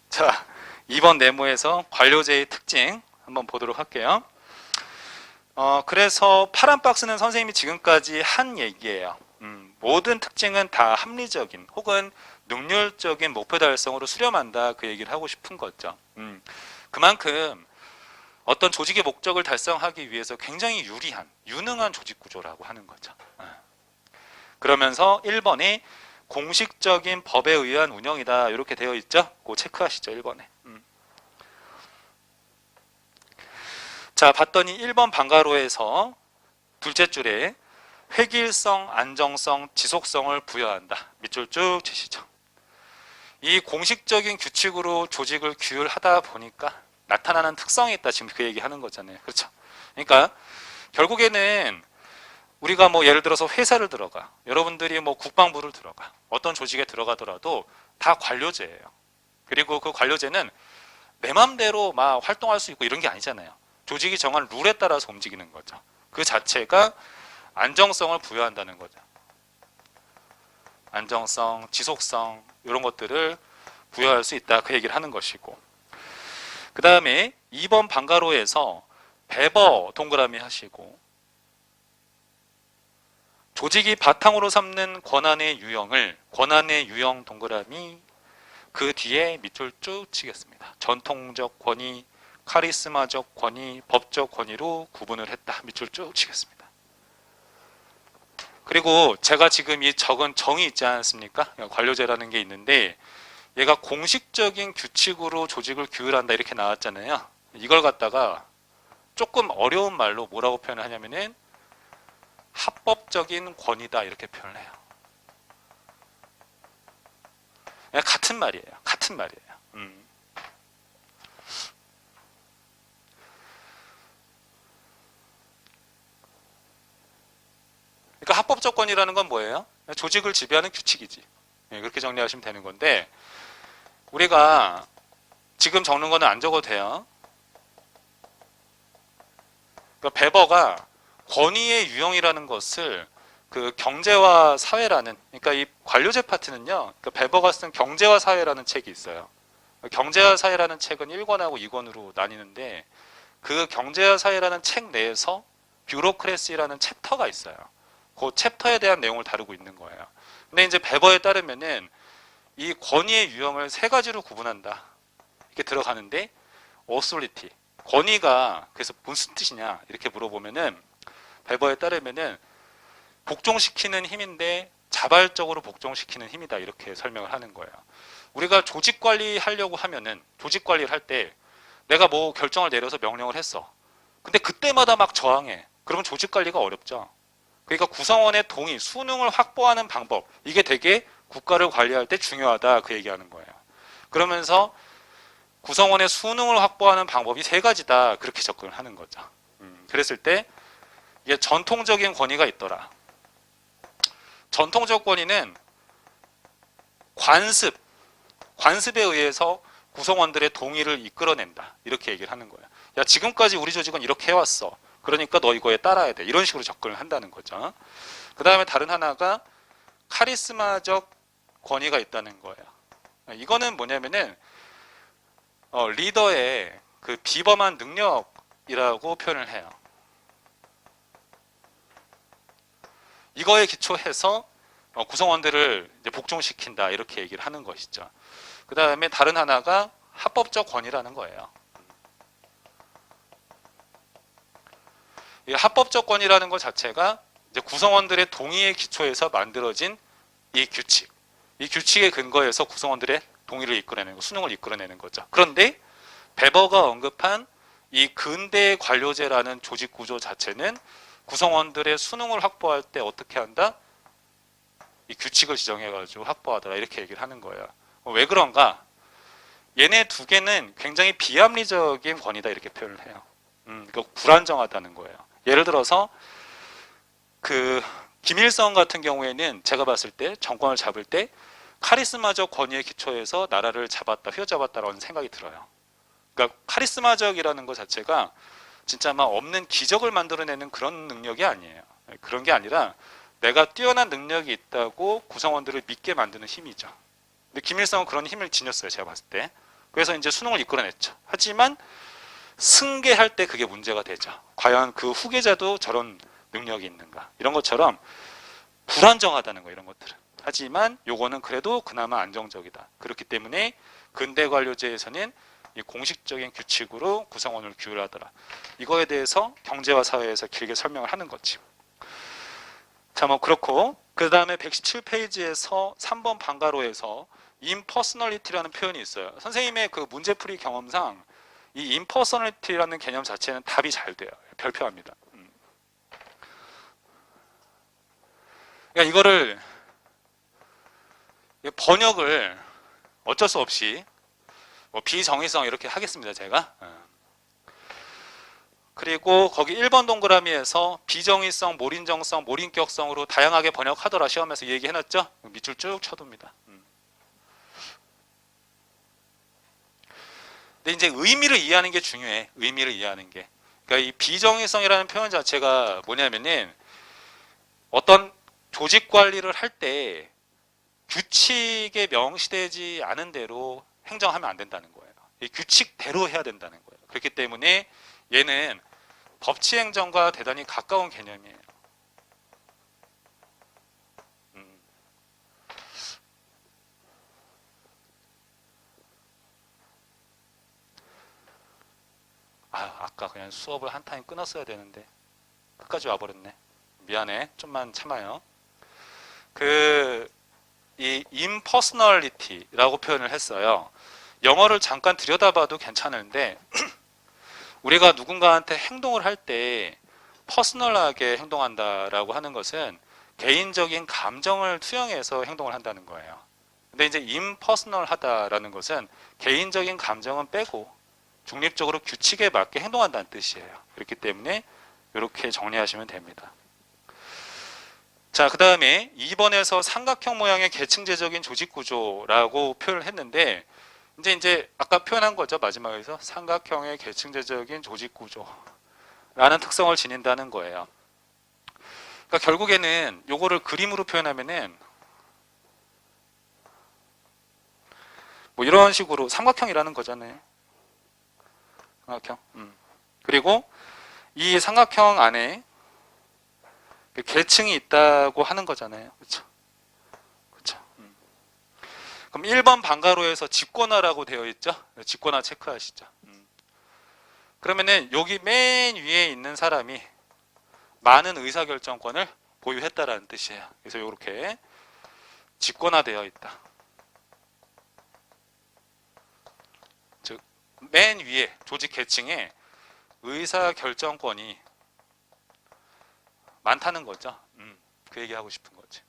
[SPEAKER 1] 자, 이번 네모에서 관료제의 특징 한번 보도록 할게요. 그래서 파란 박스는 선생님이 지금까지 한 얘기예요. 모든 특징은 다 합리적인 혹은 능률적인 목표 달성으로 수렴한다, 그 얘기를 하고 싶은 거죠. 그만큼 어떤 조직의 목적을 달성하기 위해서 굉장히 유리한, 유능한 조직 구조라고 하는 거죠. 그러면서 1번에 공식적인 법에 의한 운영이다, 이렇게 되어 있죠. 그거 체크하시죠, 1번에. 자, 봤더니 1번 방가로에서 둘째 줄에 획일성, 안정성, 지속성을 부여한다. 밑줄 쭉 치시죠. 이 공식적인 규칙으로 조직을 규율하다 보니까 나타나는 특성이 있다, 지금 그 얘기하는 거잖아요. 그렇죠? 그러니까 결국에는 우리가 뭐 예를 들어서 회사를 들어가, 여러분들이 뭐 국방부를 들어가, 어떤 조직에 들어가더라도 다 관료제예요. 그리고 그 관료제는 내 맘대로 막 활동할 수 있고 이런 게 아니잖아요. 조직이 정한 룰에 따라서 움직이는 거죠. 그 자체가 안정성을 부여한다는 거죠. 안정성, 지속성, 이런 것들을 부여할 수 있다, 그 얘기를 하는 것이고, 그 다음에 2번 방가로에서 배버 동그라미 하시고, 조직이 바탕으로 삼는 권한의 유형을, 권한의 유형 동그라미, 그 뒤에 밑줄 쭉 치겠습니다. 전통적 권위, 카리스마적 권위, 법적 권위로 구분을 했다. 밑줄 쭉 치겠습니다. 그리고 제가 지금 이 적은 정의 있지 않습니까? 관료제라는 게 있는데, 얘가 공식적인 규칙으로 조직을 규율한다, 이렇게 나왔잖아요. 이걸 갖다가 조금 어려운 말로 뭐라고 표현을 하냐면은 합법적인 권위다, 이렇게 표현을 해요. 같은 말이에요. 같은 말이에요. 그러니까 합법적 권위라는 건 뭐예요? 조직을 지배하는 규칙이지. 그렇게 정리하시면 되는 건데, 우리가 지금 적는 거는 안 적어도 돼요. 그러니까 베버가 권위의 유형이라는 것을 그 경제와 사회라는, 그러니까 이 관료제 파트는요, 그러니까 베버가 쓴 경제와 사회라는 책이 있어요. 경제와 사회라는 책은 1권하고 2권으로 나뉘는데, 그 경제와 사회라는 책 내에서 뷰로크래시라는 챕터가 있어요. 그 챕터에 대한 내용을 다루고 있는 거예요. 근데 이제 베버에 따르면은 이 권위의 유형을 세 가지로 구분한다, 이렇게 들어가는데, authority, 권위가 그래서 무슨 뜻이냐 이렇게 물어보면은 베버에 따르면은 복종시키는 힘인데 자발적으로 복종시키는 힘이다, 이렇게 설명을 하는 거예요. 우리가 조직 관리하려고 하면은, 조직 관리를 할 때 내가 뭐 결정을 내려서 명령을 했어. 근데 그때마다 막 저항해. 그러면 조직 관리가 어렵죠. 그러니까 구성원의 동의, 수능을 확보하는 방법, 이게 되게 국가를 관리할 때 중요하다, 그 얘기하는 거예요. 그러면서 구성원의 수능을 확보하는 방법이 세 가지다, 그렇게 접근을 하는 거죠. 그랬을 때 이게 전통적인 권위가 있더라. 전통적 권위는 관습에 의해서 구성원들의 동의를 이끌어낸다, 이렇게 얘기를 하는 거예요. 야, 지금까지 우리 조직은 이렇게 해왔어. 그러니까 너 이거에 따라야 돼. 이런 식으로 접근을 한다는 거죠. 그 다음에 다른 하나가 카리스마적 권위가 있다는 거예요. 이거는 뭐냐면은 리더의 그 비범한 능력이라고 표현을 해요. 이거에 기초해서 구성원들을 이제 복종시킨다, 이렇게 얘기를 하는 것이죠. 그 다음에 다른 하나가 합법적 권위라는 거예요. 이 합법적 권위라는 것 자체가 이제 구성원들의 동의에 기초해서 만들어진 이 규칙, 이 규칙의 근거에서 구성원들의 동의를 이끌어내는 거, 수능을 이끌어내는 거죠. 그런데 베버가 언급한 이 근대 관료제라는 조직 구조 자체는 구성원들의 수능을 확보할 때 어떻게 한다? 이 규칙을 지정해가지고 확보하더라, 이렇게 얘기를 하는 거예요. 왜 그런가? 얘네 두 개는 굉장히 비합리적인 권위다, 이렇게 표현을 해요. 그러니까 불안정하다는 거예요. 예를 들어서 그 김일성 같은 경우에는 제가 봤을 때 정권을 잡을 때 카리스마적 권위에 기초해서 나라를 잡았다, 휘어잡았다라는 생각이 들어요. 그러니까 카리스마적이라는 것 자체가 진짜 막 없는 기적을 만들어내는 그런 능력이 아니에요. 그런 게 아니라 내가 뛰어난 능력이 있다고 구성원들을 믿게 만드는 힘이죠. 근데 김일성은 그런 힘을 지녔어요, 제가 봤을 때. 그래서 이제 수능을 이끌어냈죠. 하지만 승계할 때 그게 문제가 되죠. 과연 그 후계자도 저런 능력이 있는가, 이런 것처럼 불안정하다는 거, 이런 것들은. 하지만 요거는 그래도 그나마 안정적이다. 그렇기 때문에 근대 관료제에서는 이 공식적인 규칙으로 구성원을 규율하더라. 이거에 대해서 경제와 사회에서 길게 설명을 하는 거지. 자, 뭐 그렇고, 그 다음에 117페이지에서 3번 방가로에서 impersonality라는 표현이 있어요. 선생님의 그 문제풀이 경험상 이 impersonality라는 개념 자체는 답이 잘 돼요. 별표합니다. 그러니까 이거를 번역을 어쩔 수 없이 뭐 비정의성 이렇게 하겠습니다, 제가. 그리고 거기 1번 동그라미에서 비정의성, 몰인정성, 몰인격성으로 다양하게 번역하더라 시험에서 얘기해놨죠? 밑줄 쭉 쳐둡니다. 근데 이제 의미를 이해하는 게 중요해. 의미를 이해하는 게. 그러니까 이 비정의성이라는 표현 자체가 뭐냐면은 어떤 조직 관리를 할 때 규칙에 명시되지 않은 대로 행정하면 안 된다는 거예요. 이 규칙대로 해야 된다는 거예요. 그렇기 때문에 얘는 법치행정과 대단히 가까운 개념이에요. 아까 그냥 수업을 한 타임 끊었어야 되는데 끝까지 와버렸네. 미안해. 좀만 참아요. 이 impersonality라고 표현을 했어요. 영어를 잠깐 들여다봐도 괜찮은데 우리가 누군가한테 행동을 할 때 퍼스널하게 행동한다라고 하는 것은 개인적인 감정을 투영해서 행동을 한다는 거예요. 근데 이제 impersonal하다라는 것은 개인적인 감정은 빼고 중립적으로 규칙에 맞게 행동한다는 뜻이에요. 그렇기 때문에 이렇게 정리하시면 됩니다. 자, 그 다음에 2번에서 삼각형 모양의 계층제적인 조직 구조라고 표현을 했는데 이제 아까 표현한 거죠. 마지막에서 삼각형의 계층제적인 조직 구조라는 특성을 지닌다는 거예요. 그러니까 결국에는 요거를 그림으로 표현하면은 뭐 이런 식으로 삼각형이라는 거잖아요. 삼각형. 그리고 이 삼각형 안에 계층이 있다고 하는 거잖아요. 그렇죠? 그렇죠? 그럼 1번 방가로에서 집권화라고 되어 있죠? 집권화 체크하시죠. 그러면은 여기 맨 위에 있는 사람이 많은 의사결정권을 보유했다라는 뜻이에요. 그래서 이렇게 집권화되어 있다. 즉, 맨 위에 조직 계층에 의사결정권이 많다는 거죠. 그 얘기하고 싶은 거지.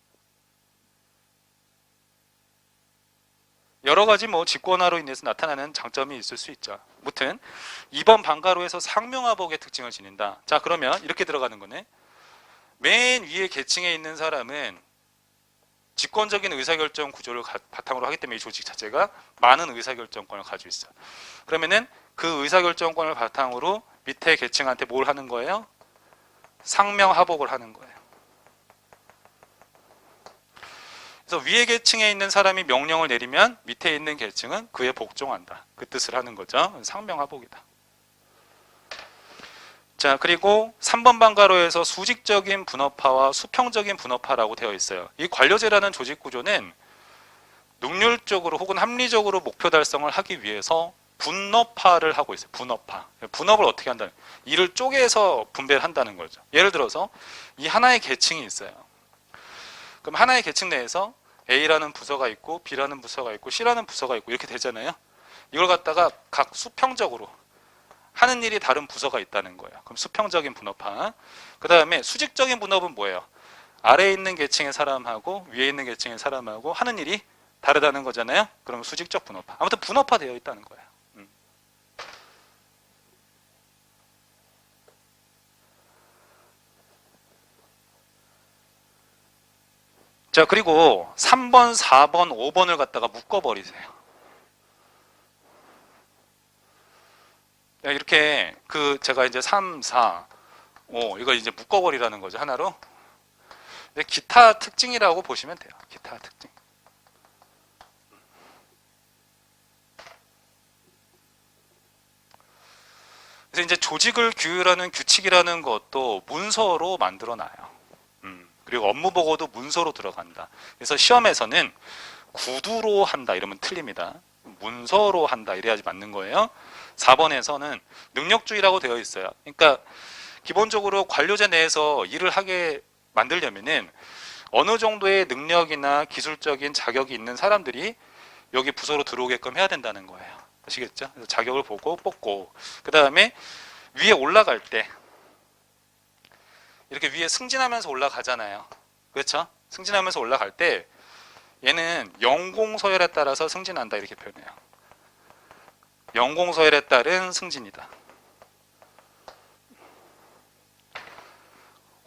[SPEAKER 1] 여러 가지 뭐 집권화로 인해서 나타나는 장점이 있을 수 있죠. 아무튼 2번 방가로에서 상명하복의 특징을 지닌다. 자, 그러면 이렇게 들어가는 거네. 맨 위에 계층에 있는 사람은 집권적인 의사결정 구조를 바탕으로 하기 때문에 이 조직 자체가 많은 의사결정권을 가지고 있어요. 그러면은 그 의사결정권을 바탕으로 밑에 계층한테 뭘 하는 거예요? 상명하복을 하는 거예요. 그래서 위에 계층에 있는 사람이 명령을 내리면 밑에 있는 계층은 그에 복종한다. 그 뜻을 하는 거죠. 상명하복이다. 자, 그리고 3번 방가로에서 수직적인 분업화와 수평적인 분업화라고 되어 있어요. 이 관료제라는 조직 구조는 능률적으로 혹은 합리적으로 목표 달성을 하기 위해서 분업화를 하고 있어요. 분업화. 분업을 어떻게 한다는 거예요? 이를 쪼개서 분배를 한다는 거죠. 예를 들어서 이 하나의 계층이 있어요. 그럼 하나의 계층 내에서 A라는 부서가 있고 B라는 부서가 있고 C라는 부서가 있고 이렇게 되잖아요. 이걸 갖다가 각 수평적으로 하는 일이 다른 부서가 있다는 거예요. 그럼 수평적인 분업화. 그 다음에 수직적인 분업은 뭐예요? 아래에 있는 계층의 사람하고 위에 있는 계층의 사람하고 하는 일이 다르다는 거잖아요. 그럼 수직적 분업화. 아무튼 분업화 되어 있다는 거예요. 자, 그리고 3번, 4번, 5번을 갖다가 묶어버리세요. 이렇게 제가 이제 3, 4, 5 이걸 이제 묶어버리라는 거죠. 하나로. 기타 특징이라고 보시면 돼요. 기타 특징. 그래서 이제 조직을 규율하는 규칙이라는 것도 문서로 만들어 놔요. 그리고 업무 보고도 문서로 들어간다. 그래서 시험에서는 구두로 한다 이러면 틀립니다. 문서로 한다 이래야지 맞는 거예요. 4번에서는 능력주의라고 되어 있어요. 그러니까 기본적으로 관료제 내에서 일을 하게 만들려면은 어느 정도의 능력이나 기술적인 자격이 있는 사람들이 여기 부서로 들어오게끔 해야 된다는 거예요. 아시겠죠? 그래서 자격을 보고 뽑고, 그 다음에 위에 올라갈 때 이렇게 위에 승진하면서 올라가잖아요. 그렇죠? 승진하면서 올라갈 때 얘는 연공서열에 따라서 승진한다 이렇게 표현해요. 연공서열에 따른 승진이다.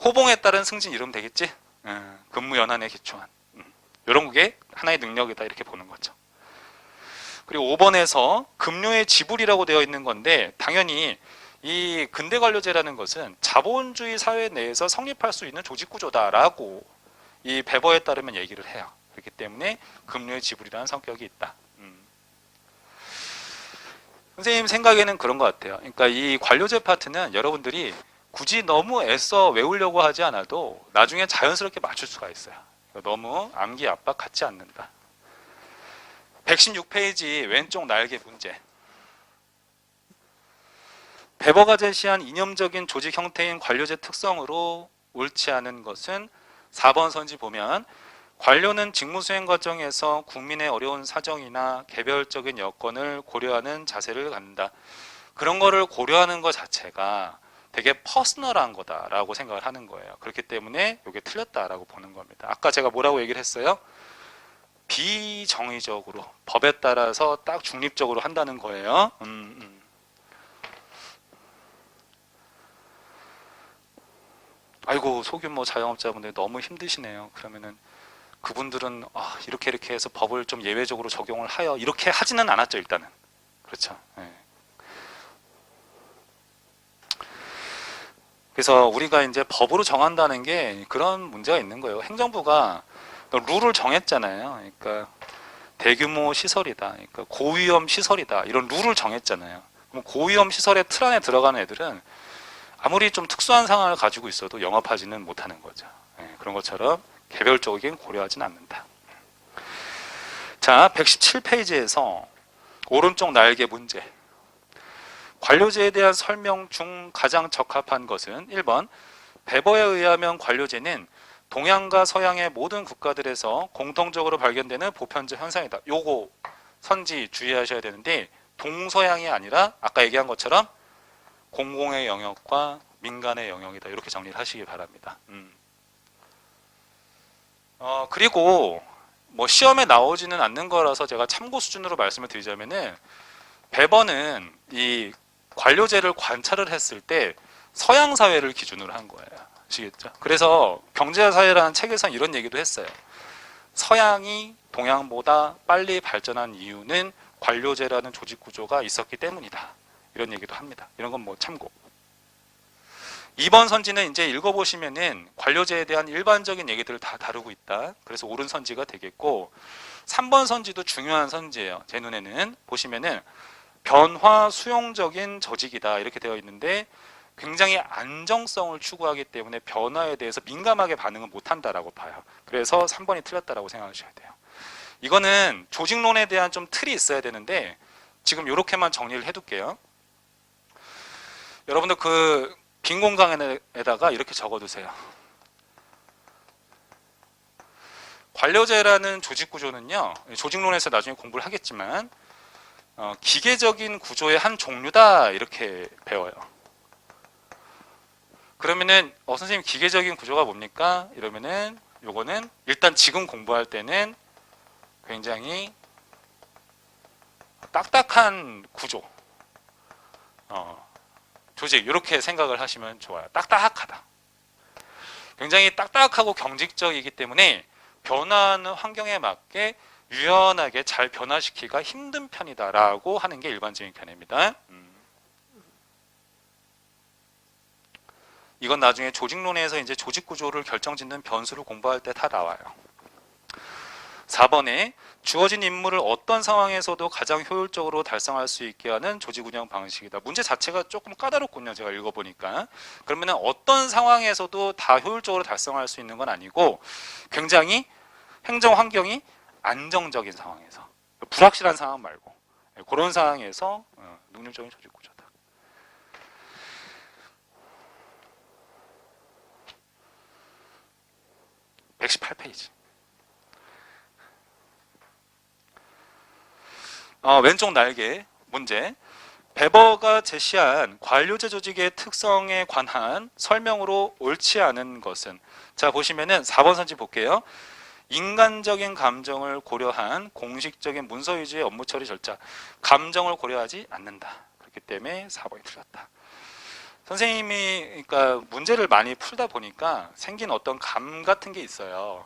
[SPEAKER 1] 호봉에 따른 승진 이러면 되겠지? 근무 연한에 기초한 이런 게 하나의 능력이다 이렇게 보는 거죠. 그리고 5번에서 급료의 지불이라고 되어 있는 건데 당연히 이 근대관료제라는 것은 자본주의 사회 내에서 성립할 수 있는 조직구조다라고 이 베버에 따르면 얘기를 해요. 그렇기 때문에 급료의 지불이라는 성격이 있다. 선생님 생각에는 그런 것 같아요. 그러니까 이 관료제 파트는 여러분들이 굳이 너무 애써 외우려고 하지 않아도 나중에 자연스럽게 맞출 수가 있어요. 너무 암기 압박 갖지 않는다. 116페이지 왼쪽 날개 문제. 베버가 제시한 이념적인 조직 형태인 관료제 특성으로 옳지 않은 것은 4번 선지 보면 관료는 직무 수행 과정에서 국민의 어려운 사정이나 개별적인 여건을 고려하는 자세를 갖는다. 그런 거를 고려하는 것 자체가 되게 퍼스널한 거다라고 생각을 하는 거예요. 그렇기 때문에 이게 틀렸다라고 보는 겁니다. 아까 제가 뭐라고 얘기를 했어요? 비정의적으로 법에 따라서 딱 중립적으로 한다는 거예요. 아이고 소규모 자영업자분들 너무 힘드시네요. 그러면은 그분들은 이렇게 해서 법을 좀 예외적으로 적용을 하여 이렇게 하지는 않았죠 일단은. 그렇죠. 네. 그래서 우리가 이제 법으로 정한다는 게 그런 문제가 있는 거예요. 행정부가 룰을 정했잖아요. 그러니까 대규모 시설이다, 그러니까 고위험 시설이다 이런 룰을 정했잖아요. 그럼 고위험 시설의 틀 안에 들어가는 애들은 아무리 좀 특수한 상황을 가지고 있어도 영업하지는 못하는 거죠. 네, 그런 것처럼 개별적이긴 고려하진 않는다. 자, 117페이지에서 오른쪽 날개 문제. 관료제에 대한 설명 중 가장 적합한 것은 1번 베버에 의하면 관료제는 동양과 서양의 모든 국가들에서 공통적으로 발견되는 보편적 현상이다. 요거 선지 주의하셔야 되는데 동서양이 아니라 아까 얘기한 것처럼 공공의 영역과 민간의 영역이다. 이렇게 정리를 하시기 바랍니다. 그리고 뭐 시험에 나오지는 않는 거라서 제가 참고 수준으로 말씀을 드리자면은 베버는 이 관료제를 관찰을 했을 때 서양 사회를 기준으로 한 거예요. 아시겠죠? 그래서 경제사회라는 책에서 이런 얘기도 했어요. 서양이 동양보다 빨리 발전한 이유는 관료제라는 조직 구조가 있었기 때문이다. 이런 얘기도 합니다. 이런 건 뭐 참고. 2번 선지는 이제 읽어보시면은 관료제에 대한 일반적인 얘기들을 다 다루고 있다. 그래서 옳은 선지가 되겠고 3번 선지도 중요한 선지예요. 제 눈에는 보시면은 변화 수용적인 조직이다 이렇게 되어 있는데 굉장히 안정성을 추구하기 때문에 변화에 대해서 민감하게 반응을 못한다라고 봐요. 그래서 3번이 틀렸다라고 생각하셔야 돼요. 이거는 조직론에 대한 좀 틀이 있어야 되는데 지금 이렇게만 정리를 해둘게요. 여러분들 그 빈 공간에다가 이렇게 적어두세요. 관료제라는 조직 구조는요, 조직론에서 나중에 공부를 하겠지만 기계적인 구조의 한 종류다 이렇게 배워요. 그러면은 선생님 기계적인 구조가 뭡니까? 이러면은 요거는 일단 지금 공부할 때는 굉장히 딱딱한 구조, 조직 이렇게 생각을 하시면 좋아요. 딱딱하다. 굉장히 딱딱하고 경직적이기 때문에 변화하는 환경에 맞게 유연하게 잘 변화시키기가 힘든 편이다라고 하는 게 일반적인 견해입니다. 이건 나중에 조직론에서 이제 조직 구조를 결정짓는 변수를 공부할 때 다 나와요. 4번에 주어진 임무를 어떤 상황에서도 가장 효율적으로 달성할 수 있게 하는 조직 운영 방식이다. 문제 자체가 조금 까다롭군요. 제가 읽어보니까. 그러면 어떤 상황에서도 다 효율적으로 달성할 수 있는 건 아니고 굉장히 행정 환경이 안정적인 상황에서, 불확실한 상황 말고 그런 상황에서 능률적인 조직 구조다. 118페이지. 왼쪽 날개 문제. 베버가 제시한 관료제 조직의 특성에 관한 설명으로 옳지 않은 것은, 자 보시면은 4번 선지 볼게요. 인간적인 감정을 고려한 공식적인 문서 위주의 업무 처리 절차, 감정을 고려하지 않는다. 그렇기 때문에 4번이 틀렸다. 선생님이 그러니까 문제를 많이 풀다 보니까 생긴 어떤 감 같은 게 있어요.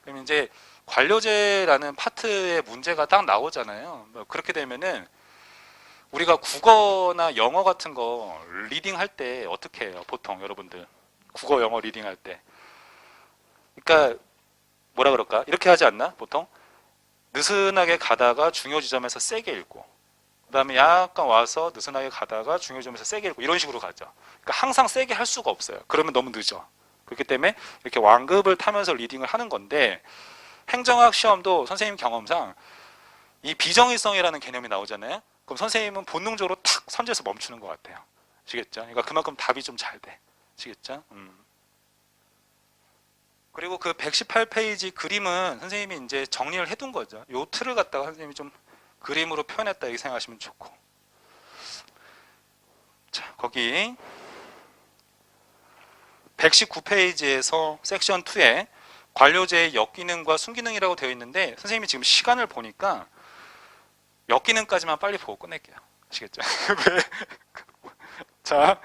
[SPEAKER 1] 그럼 이제 관료제라는 파트의 문제가 딱 나오잖아요. 그렇게 되면은 우리가 국어나 영어 같은 거 리딩 할 때 어떻게 해요? 보통 여러분들 국어 영어 리딩 할 때, 그러니까 뭐라 그럴까? 이렇게 하지 않나? 보통 느슨하게 가다가 중요 지점에서 세게 읽고, 그 다음에 약간 와서 느슨하게 가다가 중요 지점에서 세게 읽고, 이런 식으로 가죠. 그러니까 항상 세게 할 수가 없어요. 그러면 너무 늦어. 그렇기 때문에 이렇게 완급을 타면서 리딩을 하는 건데, 행정학 시험도 선생님 경험상 이 비정의성이라는 개념이 나오잖아요. 그럼 선생님은 본능적으로 탁 선지에서 멈추는 것 같아요. 아시겠죠? 그러니까 그만큼 답이 좀 잘 돼. 아시겠죠? 그리고 그 118페이지 그림은 선생님이 이제 정리를 해둔 거죠. 요 틀을 갖다가 선생님이 좀 그림으로 표현했다 이렇게 생각하시면 좋고. 자, 거기 119페이지에서 섹션 2에 관료제의 역기능과 순기능이라고 되어 있는데, 선생님이 지금 시간을 보니까 역기능까지만 빨리 보고 끝낼게요. 아시겠죠? 자,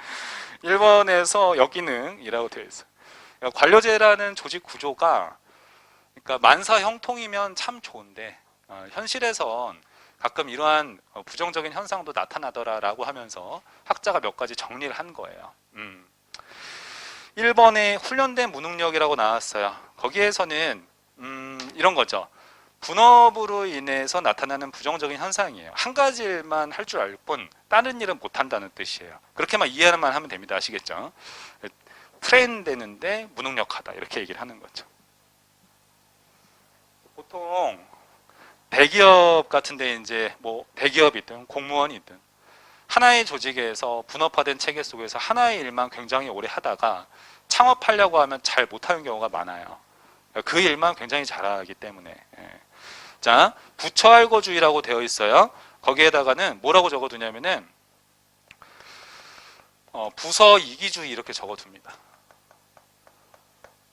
[SPEAKER 1] 1번에서 역기능이라고 되어 있어요. 그러니까 관료제라는 조직 구조가, 그러니까 만사 형통이면 참 좋은데 현실에선 가끔 이러한 부정적인 현상도 나타나더라라고 하면서 학자가 몇 가지 정리를 한 거예요. 1번에 훈련된 무능력이라고 나왔어요. 거기에서는 이런 거죠. 분업으로 인해서 나타나는 부정적인 현상이에요. 한 가지 일만 할 줄 알 뿐 다른 일은 못한다는 뜻이에요. 그렇게만 이해만 하면 됩니다. 아시겠죠? 트레인 되는데 무능력하다 이렇게 얘기를 하는 거죠. 보통 대기업 같은데 이제 뭐 대기업이든 공무원이든 하나의 조직에서 분업화된 체계 속에서 하나의 일만 굉장히 오래 하다가 창업하려고 하면 잘 못하는 경우가 많아요. 그 일만 굉장히 잘하기 때문에. 자, 부처 알고주의라고 되어 있어요. 거기에다가는 뭐라고 적어두냐면은 부서 이기주의 이렇게 적어둡니다.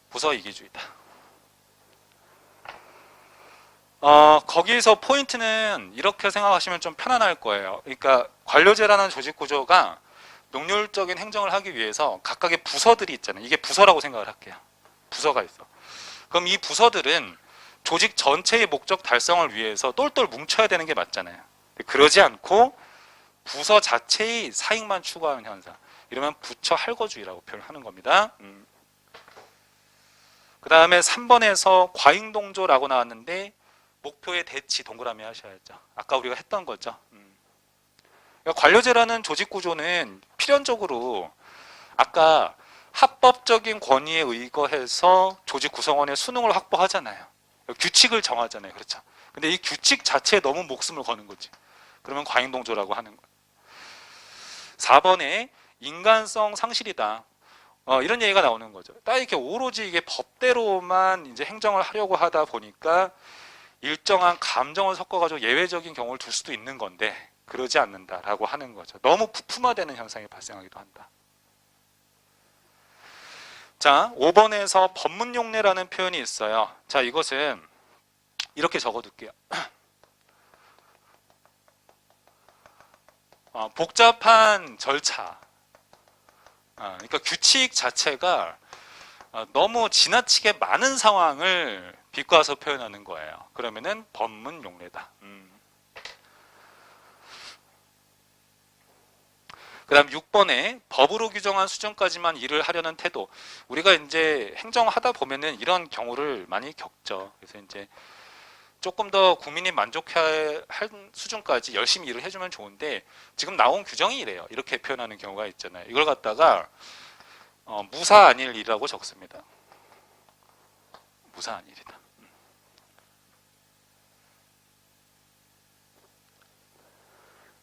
[SPEAKER 1] 부서 이기주의다. 거기서 포인트는 이렇게 생각하시면 좀 편안할 거예요. 그러니까 관료제라는 조직 구조가 능률적인 행정을 하기 위해서 각각의 부서들이 있잖아요. 이게 부서라고 생각을 할게요. 부서가 있어. 그럼 이 부서들은 조직 전체의 목적 달성을 위해서 똘똘 뭉쳐야 되는 게 맞잖아요. 그러지 않고 부서 자체의 사익만 추구하는 현상, 이러면 부처 할거주의라고 표현하는 겁니다. 그 다음에 3번에서 과잉동조라고 나왔는데 목표의 대치 동그라미 하셔야죠. 아까 우리가 했던 거죠. 그러니까 관료제라는 조직 구조는 필연적으로 아까 합법적인 권위에 의거해서 조직 구성원의 수능을 확보하잖아요. 규칙을 정하잖아요. 그렇죠. 근데 이 규칙 자체에 너무 목숨을 거는 거지. 그러면 과잉동조라고 하는 거예요. 4번에 인간성 상실이다. 이런 얘기가 나오는 거죠. 딱 이렇게 오로지 이게 법대로만 이제 행정을 하려고 하다 보니까 일정한 감정을 섞어가지고 예외적인 경우를 둘 수도 있는 건데 그러지 않는다라고 하는 거죠. 너무 부품화되는 현상이 발생하기도 한다. 자, 5번에서 법문용례라는 표현이 있어요. 자, 이것은 이렇게 적어둘게요. 복잡한 절차, 그러니까 규칙 자체가 너무 지나치게 많은 상황을 비꼬아서 표현하는 거예요. 그러면은 법문용례다. 그 다음 6번에 법으로 규정한 수준까지만 일을 하려는 태도. 우리가 이제 행정하다 보면은 이런 경우를 많이 겪죠. 그래서 이제 조금 더 국민이 만족할 수준까지 열심히 일을 해주면 좋은데 지금 나온 규정이 이래요. 이렇게 표현하는 경우가 있잖아요. 이걸 갖다가 무사 아닐 일이라고 적습니다. 무사 아닐이다.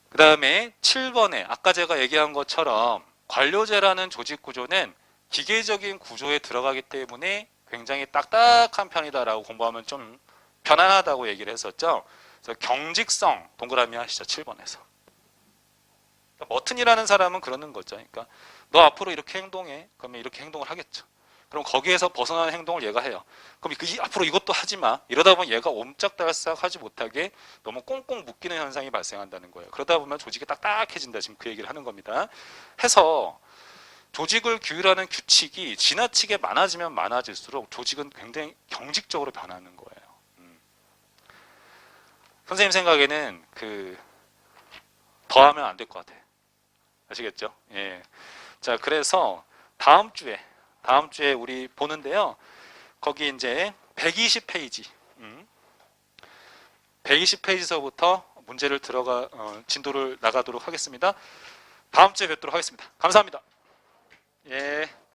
[SPEAKER 1] 그 다음에 7번에 아까 제가 얘기한 것처럼 관료제라는 조직 구조는 기계적인 구조에 들어가기 때문에 굉장히 딱딱한 편이다라고 공부하면 좀 편안하다고 얘기를 했었죠. 그래서 경직성 동그라미 하시죠. 7번에서. 그러니까 머튼이라는 사람은 그러는 거죠. 그러니까 너 앞으로 이렇게 행동해. 그러면 이렇게 행동을 하겠죠. 그럼 거기에서 벗어나는 행동을 얘가 해요. 그럼 앞으로 이것도 하지 마. 이러다 보면 얘가 옴짝달싹 하지 못하게 너무 꽁꽁 묶이는 현상이 발생한다는 거예요. 그러다 보면 조직이 딱딱해진다. 지금 그 얘기를 하는 겁니다. 해서 조직을 규율하는 규칙이 지나치게 많아지면 많아질수록 조직은 굉장히 경직적으로 변하는 거예요. 선생님 생각에는 더하면 안 될 것 같아. 아시겠죠? 예. 자, 그래서 다음 주에 우리 보는데요. 거기 이제 120페이지. 120페이지서부터 문제를 진도를 나가도록 하겠습니다. 다음 주에 뵙도록 하겠습니다. 감사합니다. 예.